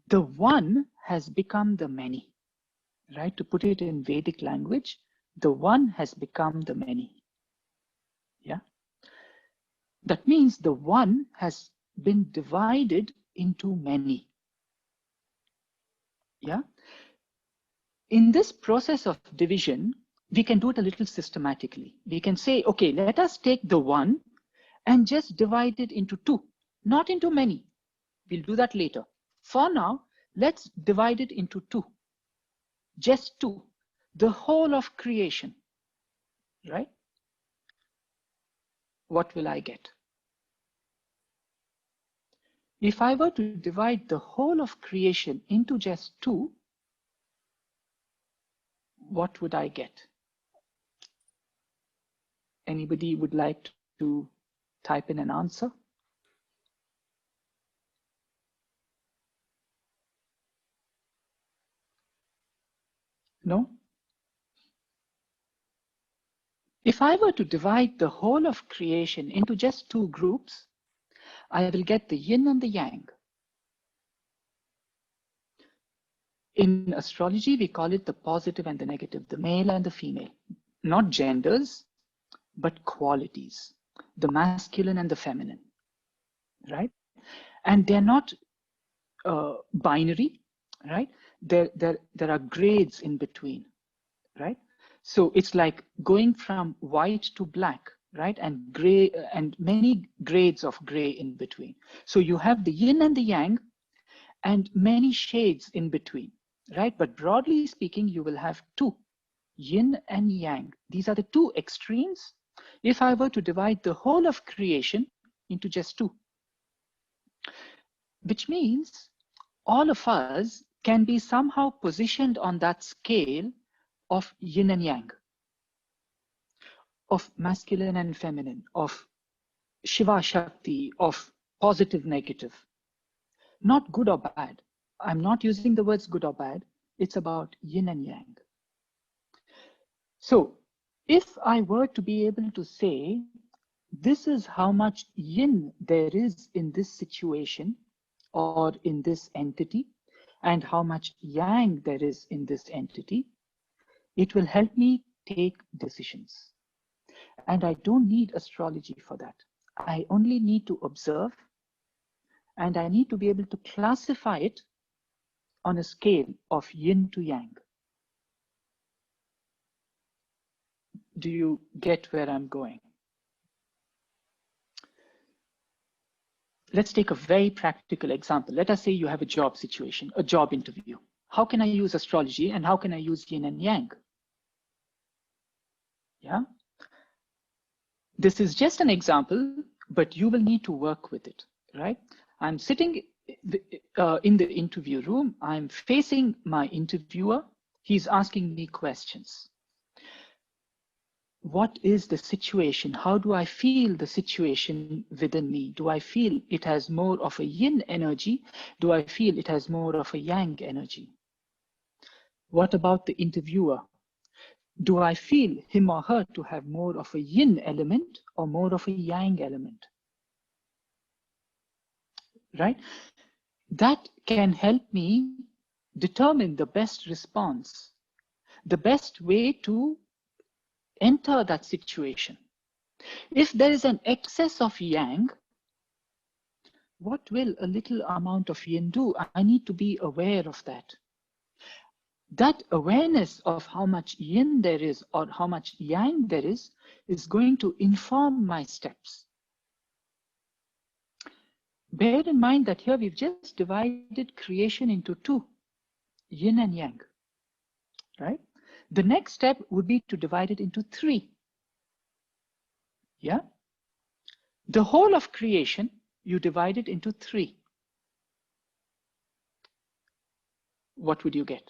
The one has become the many, right? To put it in Vedic language, the one has become the many. Yeah. That means the one has been divided into many. Yeah. In this process of division, we can do it a little systematically. We can say, okay, let us take the one and just divide it into two, not into many. We'll do that later. For now, let's divide it into two, just two, the whole of creation, right? What will I get? If I were to divide the whole of creation into just two, what would I get? Anybody would like to type in an answer? No? If I were to divide the whole of creation into just two groups, I will get the yin and the yang. In astrology, we call it the positive and the negative, the male and the female, not genders, but qualities, the masculine and the feminine, right? And they're not binary, right? There are grades in between, right? So it's like going from white to black, right? And gray, and many grades of gray in between. So you have the yin and the yang and many shades in between, right? But broadly speaking, you will have two, yin and yang. These are the two extremes. If I were to divide the whole of creation into just two, which means all of us can be somehow positioned on that scale of yin and yang, of masculine and feminine, of Shiva Shakti, of positive, negative, not good or bad. I'm not using the words good or bad. It's about yin and yang. So if I were to be able to say, this is how much yin there is in this situation or in this entity, and how much yang there is in this entity, It will help me take decisions. And I don't need astrology for that. I only need to observe, and I need to be able to classify it on a scale of yin to yang. Do you get where I'm going? Let's take a very practical example. Let us say you have a job situation, a job interview. How can I use astrology and how can I use yin and yang? Yeah. This is just an example, but you will need to work with it, right? I'm sitting in the interview room. I'm facing my interviewer. He's asking me questions. What is the situation? How do I feel the situation within me? Do I feel it has more of a yin energy? Do I feel it has more of a yang energy? What about the interviewer? Do I feel him or her to have more of a yin element or more of a yang element? Right? That can help me determine the best response, the best way to enter that situation. If there is an excess of yang, what will a little amount of yin do? I need to be aware of that. That awareness of how much yin there is or how much yang there is going to inform my steps. Bear in mind that here we've just divided creation into two, yin and yang, right? The next step would be to divide it into three. Yeah? The whole of creation, you divide it into three. What would you get?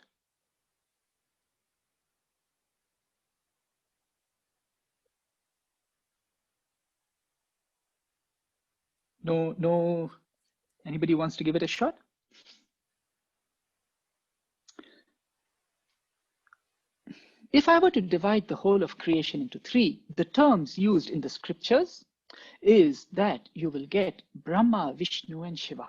No, anybody wants to give it a shot? If I were to divide the whole of creation into three, the terms used in the scriptures is that you will get Brahma, Vishnu, and Shiva.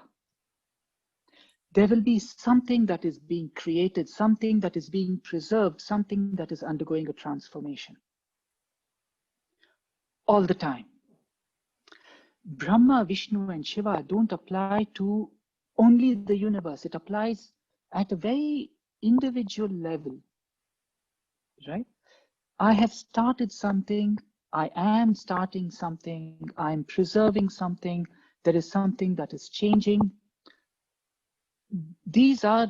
There will be something that is being created, something that is being preserved, something that is undergoing a transformation. All the time. Brahma, Vishnu, and Shiva don't apply to only the universe. It applies at a very individual level, right? I have started something, I am starting something, I'm preserving something, there is something that is changing. These are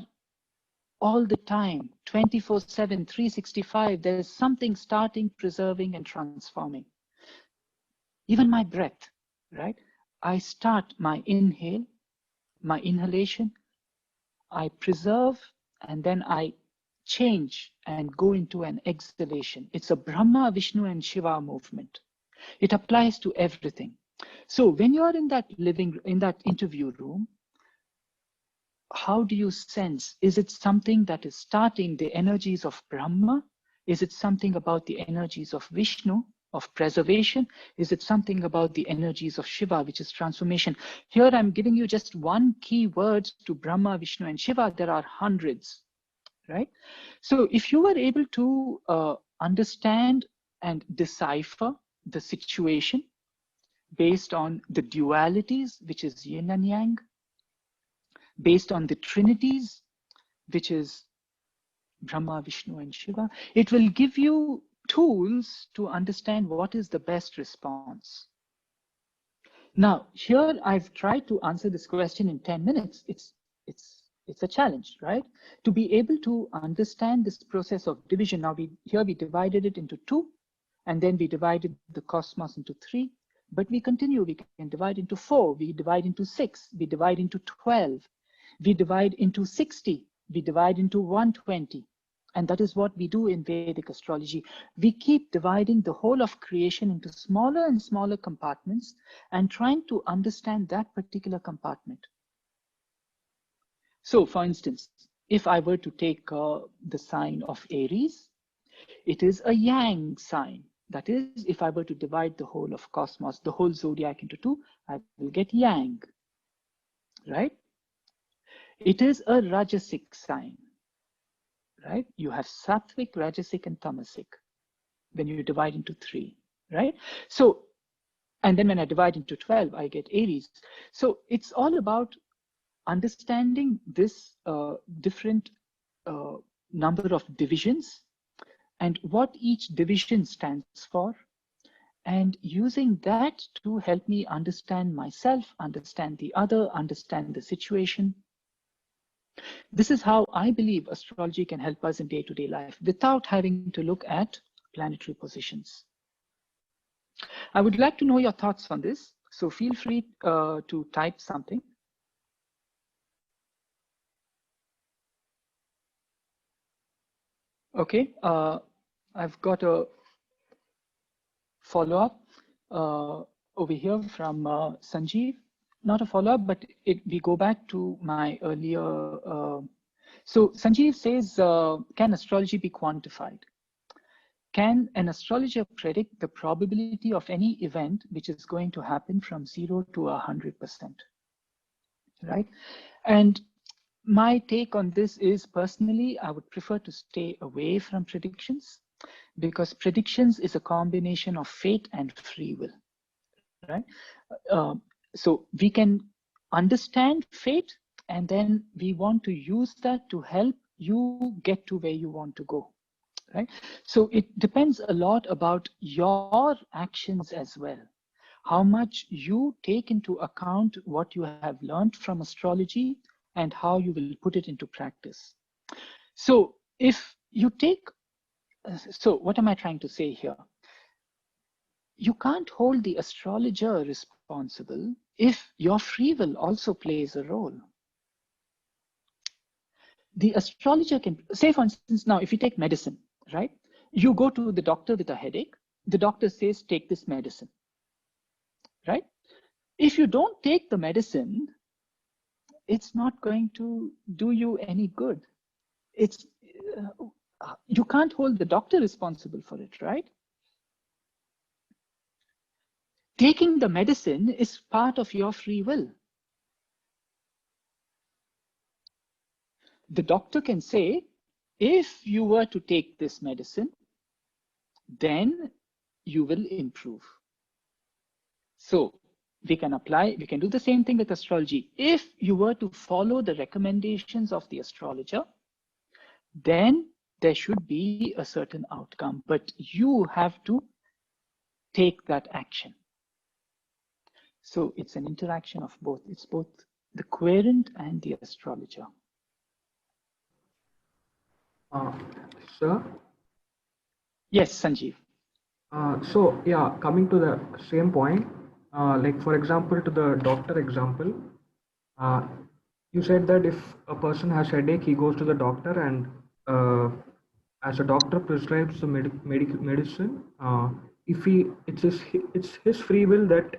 all the time, 24/7, 365, there is something starting, preserving, and transforming. Even my breath, right? I start my inhale, my inhalation, I preserve, and then I change and go into an exhalation. It's a Brahma, Vishnu, and Shiva movement. It applies to everything. So when you're in that interview room, how do you sense? Is it something that is starting the energies of Brahma? Is it something about the energies of Vishnu, of preservation? Is it something about the energies of Shiva, which is transformation? Here I'm giving you just one key word to Brahma, Vishnu, and Shiva. There are hundreds, right? So if you were able to understand and decipher the situation based on the dualities, which is yin and yang, based on the trinities, which is Brahma, Vishnu, and Shiva, it will give you tools to understand what is the best response. Now, here I've tried to answer this question in 10 minutes. It's a challenge, right? To be able to understand this process of division. Now, here we divided it into two, and then we divided the cosmos into three, but we continue. We can divide into 4, we divide into 6, we divide into 12, we divide into 60, we divide into 120. And that is what we do in Vedic astrology. We keep dividing the whole of creation into smaller and smaller compartments and trying to understand that particular compartment. So for instance, if I were to take the sign of Aries, it is a yang sign. That is, if I were to divide the whole of cosmos, the whole zodiac into two, I will get yang, right? It is a Rajasic sign, right? You have sattvic, rajasic, and tamasic when you divide into 3, right? So, and then when I divide into 12, I get Aries. So it's all about understanding this different number of divisions and what each division stands for, and using that to help me understand myself, understand the other, understand the situation. This is how I believe astrology can help us in day-to-day life without having to look at planetary positions. I would like to know your thoughts on this, so feel free to type something. Okay, I've got a follow-up over here from Sanjeev. Not a follow-up, but we go back to my earlier. So Sanjeev says, can astrology be quantified? Can an astrologer predict the probability of any event which is going to happen from 0 to 100%? Right? And my take on this is, personally, I would prefer to stay away from predictions, because predictions is a combination of fate and free will, right? So we can understand fate, and then we want to use that to help you get to where you want to go, right? So it depends a lot about your actions as well. How much you take into account what you have learned from astrology and how you will put it into practice. So if you take, so what am I trying to say here? You can't hold the astrologer responsible if your free will also plays a role. The astrologer can, say for instance, now if you take medicine, right? You go to the doctor with a headache, the doctor says, take this medicine, right? If you don't take the medicine, it's not going to do you any good. It's, you can't hold the doctor responsible for it, right? Taking the medicine is part of your free will. The doctor can say, if you were to take this medicine, then you will improve. So we can apply, we can do the same thing with astrology. If you were to follow the recommendations of the astrologer, then there should be a certain outcome, but you have to take that action. So it's an interaction of both. It's both the querent and the astrologer. Sir? Yes, Sanjeev. So yeah, coming to the same point, like for example, to the doctor example, you said that if a person has headache, he goes to the doctor, and as a doctor prescribes the medicine, if it's his free will that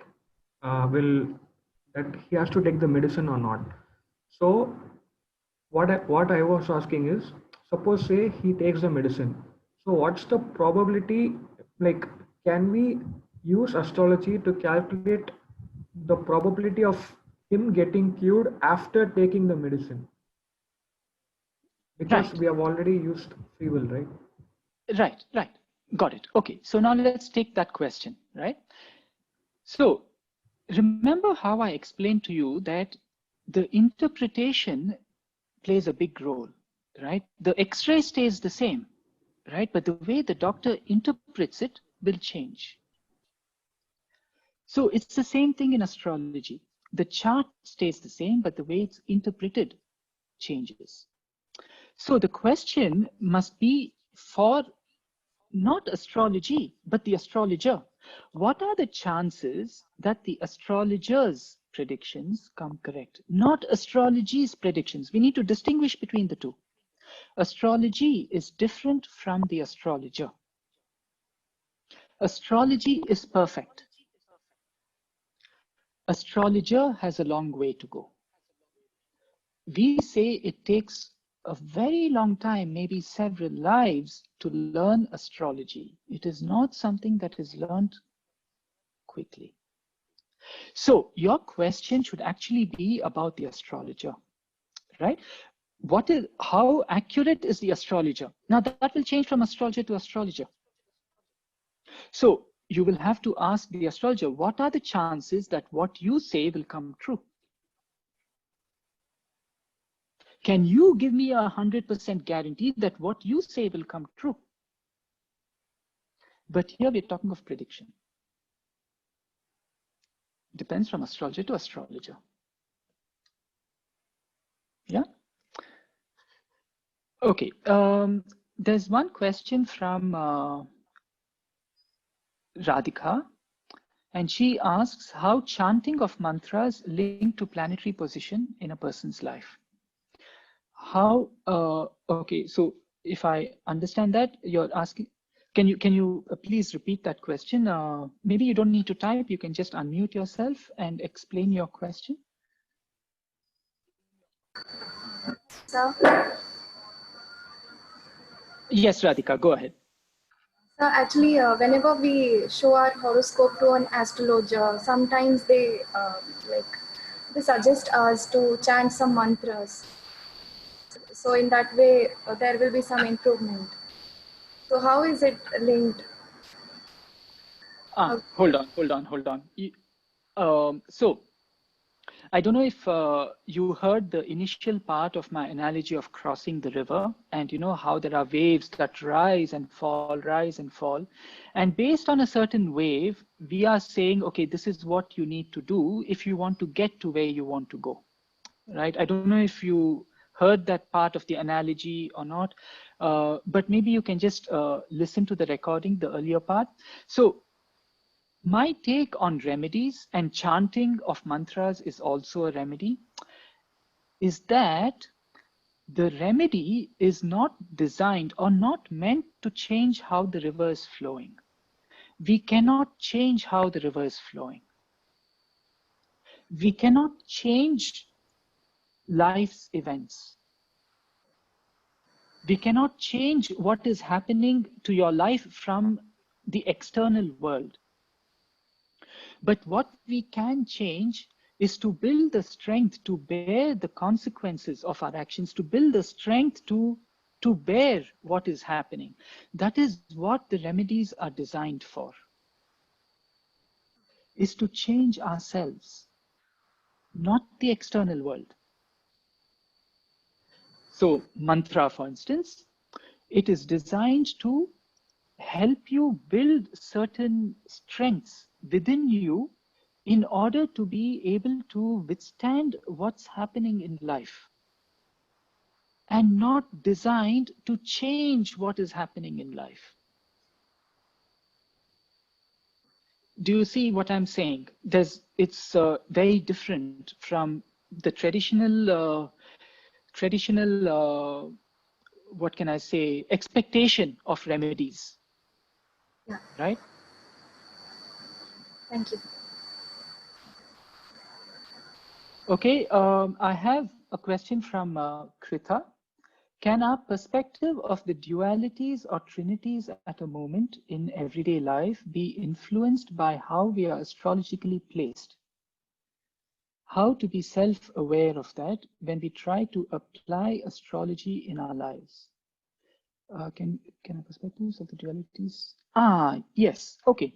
that he has to take the medicine or not. So what I was asking is, suppose say he takes the medicine. So what's the probability, like can we use astrology to calculate the probability of him getting cured after taking the medicine? Because Right. we have already used free will, right? Right. Got it. Okay, so now let's take that question, right? So remember how I explained to you that the interpretation plays a big role, right? The X-ray stays the same, right? But the way the doctor interprets it will change. So it's the same thing in astrology. The chart stays the same, but the way it's interpreted changes. So the question must be for not astrology, but the astrologer. What are the chances that the astrologer's predictions come correct? Not astrology's predictions. We need to distinguish between the two. Astrology is different from the astrologer. Astrology is perfect. Astrologer has a long way to go. We say it takes a very long time, maybe several lives, to learn astrology. It is not something that is learned quickly. So your question should actually be about the astrologer, right? how accurate is the astrologer? Now that will change from astrologer to astrologer. So you will have to ask the astrologer, what are the chances that what you say will come true? Can you give me 100% guarantee that what you say will come true? But here we're talking of prediction. Depends from astrologer to astrologer. Yeah. Okay. There's one question from Radhika, and she asks how chanting of mantras link to planetary position in a person's life. How? Okay. So if I understand that, you're asking. Can you please repeat that question? Maybe you don't need to type. You can just unmute yourself and explain your question. So, Yes, Radhika, go ahead. so actually, whenever we show our horoscope to an astrologer, sometimes they they suggest us to chant some mantras. So in that way, there will be some improvement. So how is it linked? Hold on. So I don't know if you heard the initial part of my analogy of crossing the river, and you know how there are waves that rise and fall, rise and fall. And based on a certain wave, we are saying, okay, this is what you need to do if you want to get to where you want to go, right? I don't know if you heard that part of the analogy or not, but maybe you can just listen to the recording, the earlier part. So my take on remedies, and chanting of mantras is also a remedy, is that the remedy is not designed or not meant to change how the river is flowing. We cannot change how the river is flowing. We cannot change life's events. We cannot change what is happening to your life from the external world. But what we can change is to build the strength to bear the consequences of our actions, to build the strength to bear what is happening. That is what the remedies are designed for, is to change ourselves, not the external world. So mantra, for instance, it is designed to help you build certain strengths within you in order to be able to withstand what's happening in life, and not designed to change what is happening in life. Do you see what I'm saying? It's very different from the traditional, what can I say, expectation of remedies. Yeah. Right? Thank you. Okay, I have a question from Kritha. Can our perspective of the dualities or trinities at a moment in everyday life be influenced by how we are astrologically placed? How to be self-aware of that when we try to apply astrology in our lives? Can our perspectives of the dualities? Yes, okay.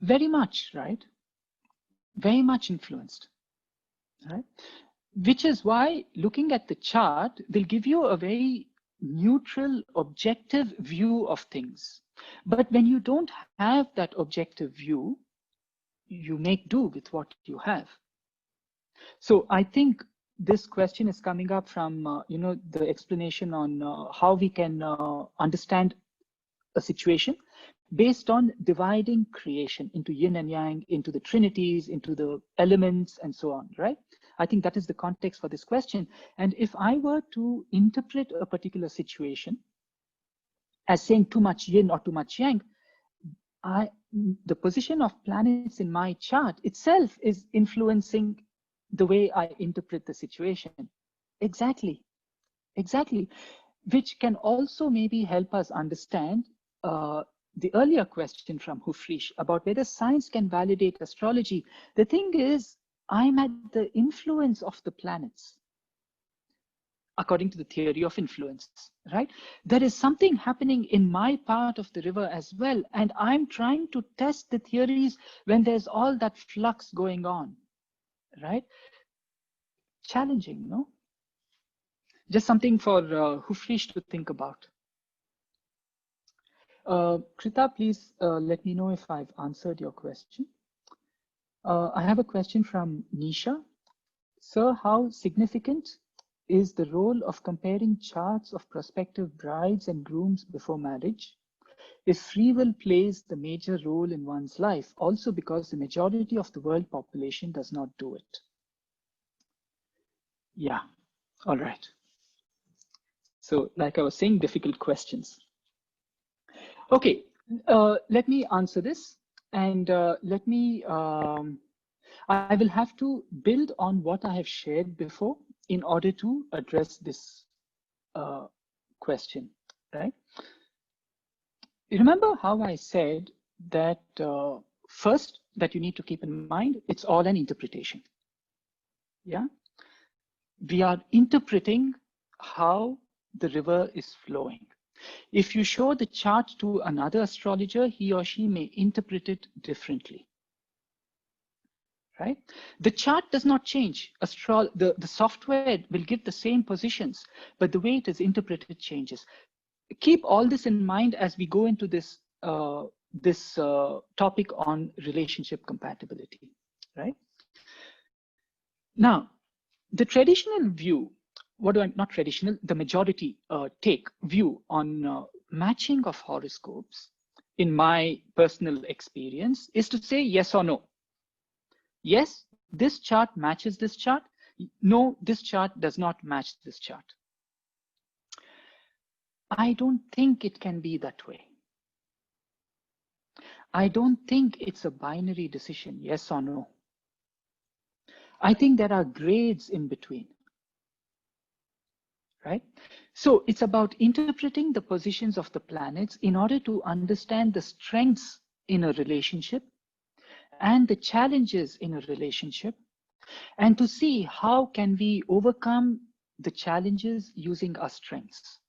Very much, right? Very much influenced. Right? Which is why looking at the chart will give you a very neutral, objective view of things. But when you don't have that objective view, you make do with what you have. So I think this question is coming up from the explanation on how we can understand a situation based on dividing creation into yin and yang, into the trinities, into the elements, and so on, right? I think that is the context for this question. And if I were to interpret a particular situation as saying too much yin or too much yang, the position of planets in my chart itself is influencing the way I interpret the situation. Exactly. Which can also maybe help us understand the earlier question from Hufrish about whether science can validate astrology. The thing is, I'm at the influence of the planets, according to the theory of influence, right? There is something happening in my part of the river as well, and I'm trying to test the theories when there's all that flux going on, right? Challenging, no? Just something for Hufrish to think about. Krita, please let me know if I've answered your question. I have a question from Nisha. Sir, how significant is the role of comparing charts of prospective brides and grooms before marriage if free will plays the major role in one's life, also because the majority of the world population does not do it? Yeah, all right. So like I was saying, difficult questions. Okay, let me answer this, and let me, I will have to build on what I have shared before in order to address this question, right? You remember how I said that first that you need to keep in mind, it's all an interpretation. Yeah, we are interpreting how the river is flowing. If you show the chart to another astrologer, he or she may interpret it differently. Right? The chart does not change. The software will give the same positions, but the way it is interpreted changes. Keep all this in mind as we go into this topic on relationship compatibility, right? Now, the traditional view, not traditional, the majority take view on matching of horoscopes, in my personal experience, is to say yes or no. Yes, this chart matches this chart. No, this chart does not match this chart. I don't think it can be that way. I don't think it's a binary decision, yes or no. I think there are grades in between, right? So it's about interpreting the positions of the planets in order to understand the strengths in a relationship and the challenges in a relationship, and to see how can we overcome the challenges using our strengths.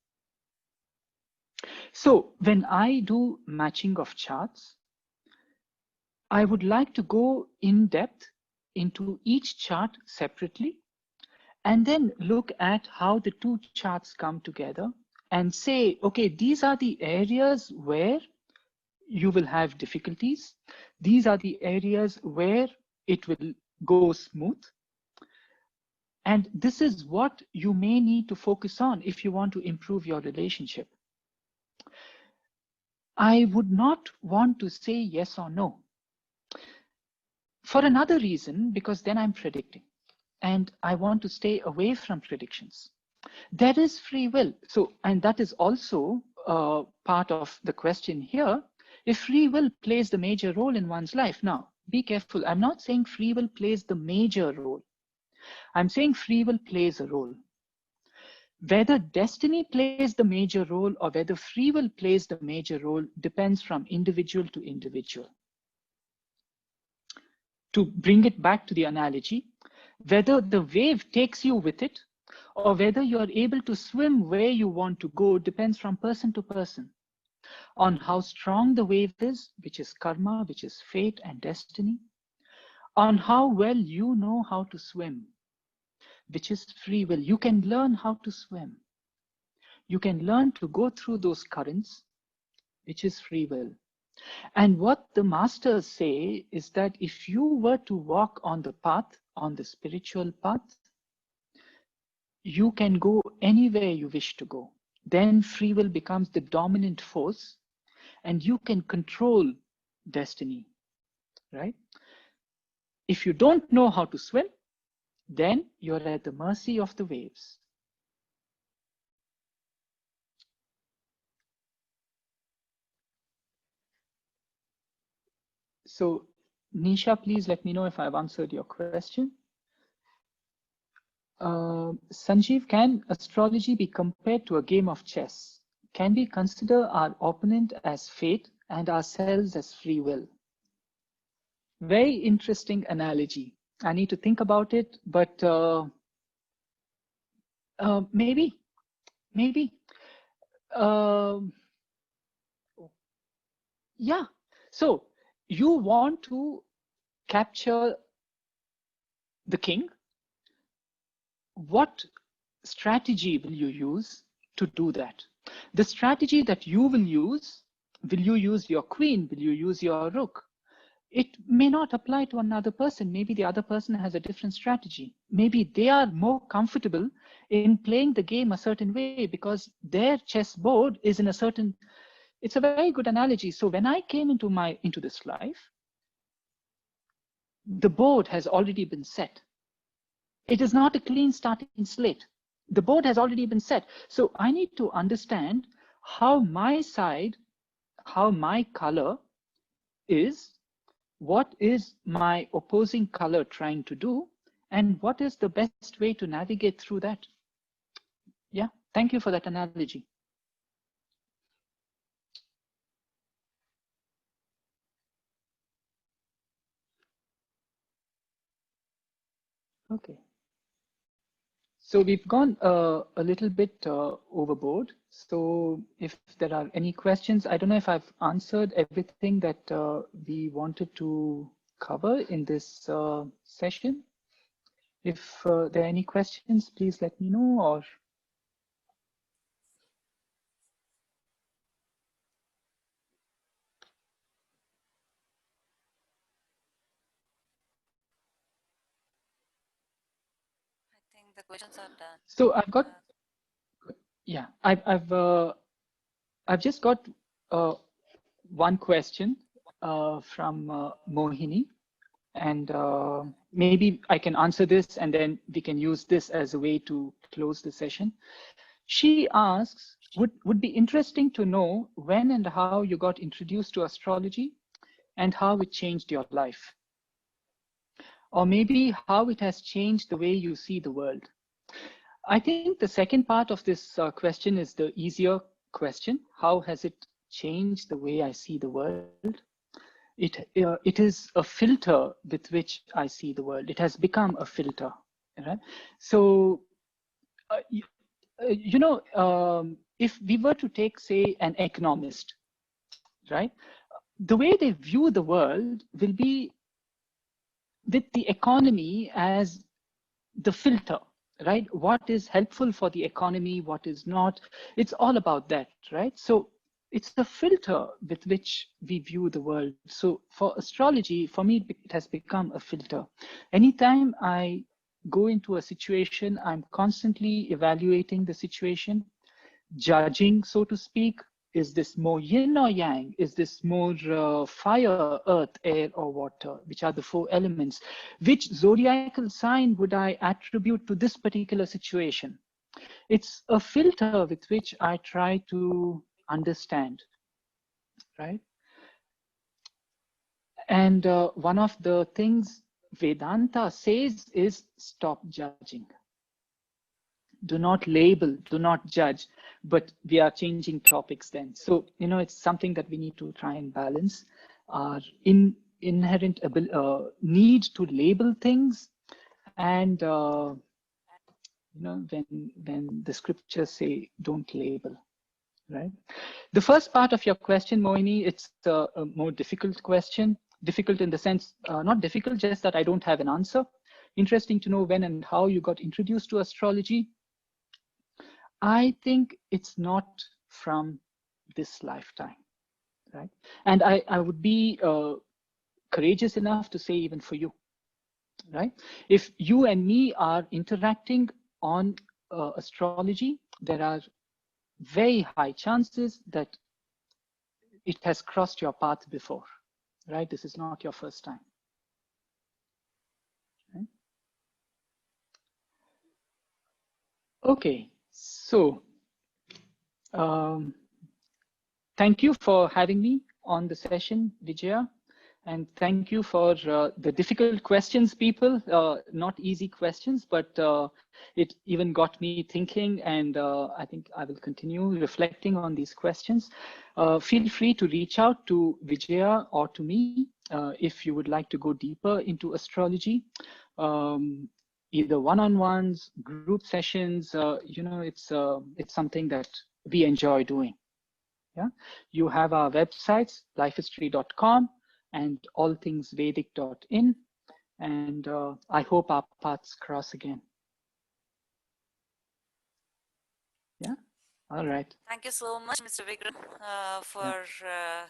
So when I do matching of charts, I would like to go in depth into each chart separately, and then look at how the two charts come together and say, okay, these are the areas where you will have difficulties. These are the areas where it will go smooth. And this is what you may need to focus on if you want to improve your relationship. I would not want to say yes or no. For another reason, because then I'm predicting, and I want to stay away from predictions. There is free will. So, and that is also part of the question here. If free will plays the major role in one's life. Now, be careful. I'm not saying free will plays the major role. I'm saying free will plays a role. Whether destiny plays the major role or whether free will plays the major role depends from individual to individual. To bring it back to the analogy, whether the wave takes you with it or whether you are able to swim where you want to go depends from person to person. On how strong the wave is, which is karma, which is fate and destiny. On how well you know how to swim, which is free will. You can learn how to swim. You can learn to go through those currents, which is free will. And what the masters say is that if you were to walk on the path, on the spiritual path, you can go anywhere you wish to go. Then free will becomes the dominant force and you can control destiny, right? If you don't know how to swim, then you're at the mercy of the waves. So Nisha, please let me know if I've answered your question. Sanjeev, can astrology be compared to a game of chess? Can we consider our opponent as fate and ourselves as free will? Very interesting analogy. I need to think about it, but maybe. Yeah. So you want to capture the king. What strategy will you use to do that? The strategy that you will you use your queen? Will you use your rook? It may not apply to another person. Maybe the other person has a different strategy. Maybe they are more comfortable in playing the game a certain way because their chessboard is in a certain. It's a very good analogy. So when I came into this life, the board has already been set. It is not a clean starting slate. The board has already been set. So I need to understand how my side, how my color is, what is my opposing color trying to do, and what is the best way to navigate through that. Yeah, thank you for that analogy. Okay. So we've gone a little bit overboard. So if there are any questions, I don't know if I've answered everything that we wanted to cover in this session. If there are any questions, please let me know. Or I think the questions are done. so I've got, yeah, I've just got one question from Mohini, and maybe I can answer this and then we can use this as a way to close the session. She asks, would be interesting to know when and how you got introduced to astrology and how it changed your life. Or maybe how it has changed the way you see the world. I think the second part of this question is the easier question. How has it changed the way I see the world? It is a filter with which I see the world. It has become a filter, right? So, if we were to take, say, an economist, right? The way they view the world will be with the economy as the filter, right? What is helpful for the economy, what is not? It's all about that, right? So it's the filter with which we view the world. So for astrology, for me, it has become a filter. Anytime I go into a situation, I'm constantly evaluating the situation, judging, so to speak. Is this more yin or yang? Is this more fire, earth, air, or water? Which are the four elements? Which zodiacal sign would I attribute to this particular situation? It's a filter with which I try to understand, right? And one of the things Vedanta says is stop judging. Do not label, do not judge, but we are changing topics then. So, it's something that we need to try and balance. Our inherent need to label things, and when the scriptures say don't label, right? The first part of your question, Moini, it's a more difficult question. Difficult in the sense, not difficult, just that I don't have an answer. Interesting to know when and how you got introduced to astrology. I think it's not from this lifetime, right? And I would be courageous enough to say even for you, right? If you and me are interacting on astrology, there are very high chances that it has crossed your path before, right? This is not your first time. Right? Okay, so thank you for having me on the session, Vijaya. And thank you for the difficult questions, people. Not easy questions, but it even got me thinking, and I think I will continue reflecting on these questions. Feel free to reach out to Vijaya or to me if you would like to go deeper into astrology, either one-on-ones, group sessions, it's something that we enjoy doing. Yeah, you have our websites, lyfistry.com and allthingsvedic.in, and I hope our paths cross again. Yeah, all right. Thank you so much, Mr. Vikram, for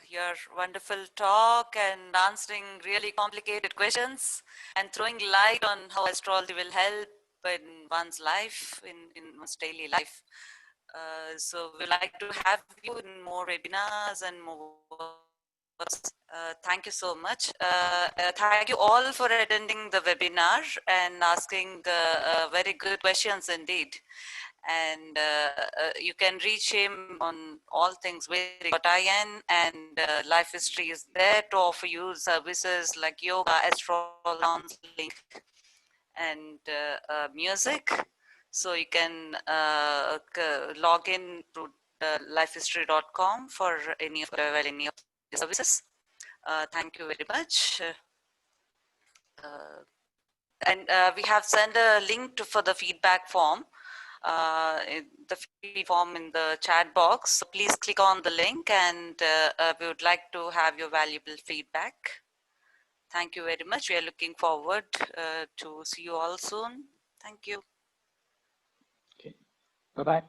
your wonderful talk and answering really complicated questions and throwing light on how astrology will help in one's life, in one's daily life. So we'd like to have you in more webinars and more workshops. Thank you so much. Thank you all for attending the webinar and asking very good questions indeed. And you can reach him on all things Vedic.in, and Lyfistry is there to offer you services like yoga, astrology, counseling, and music. So you can log in to lyfistry.com for any of the services. Thank you very much. And we have sent a link for the feedback form. The feed form in the chat box. So please click on the link, and we would like to have your valuable feedback. Thank you very much. We are looking forward to see you all soon. Thank you. Okay. Bye-bye.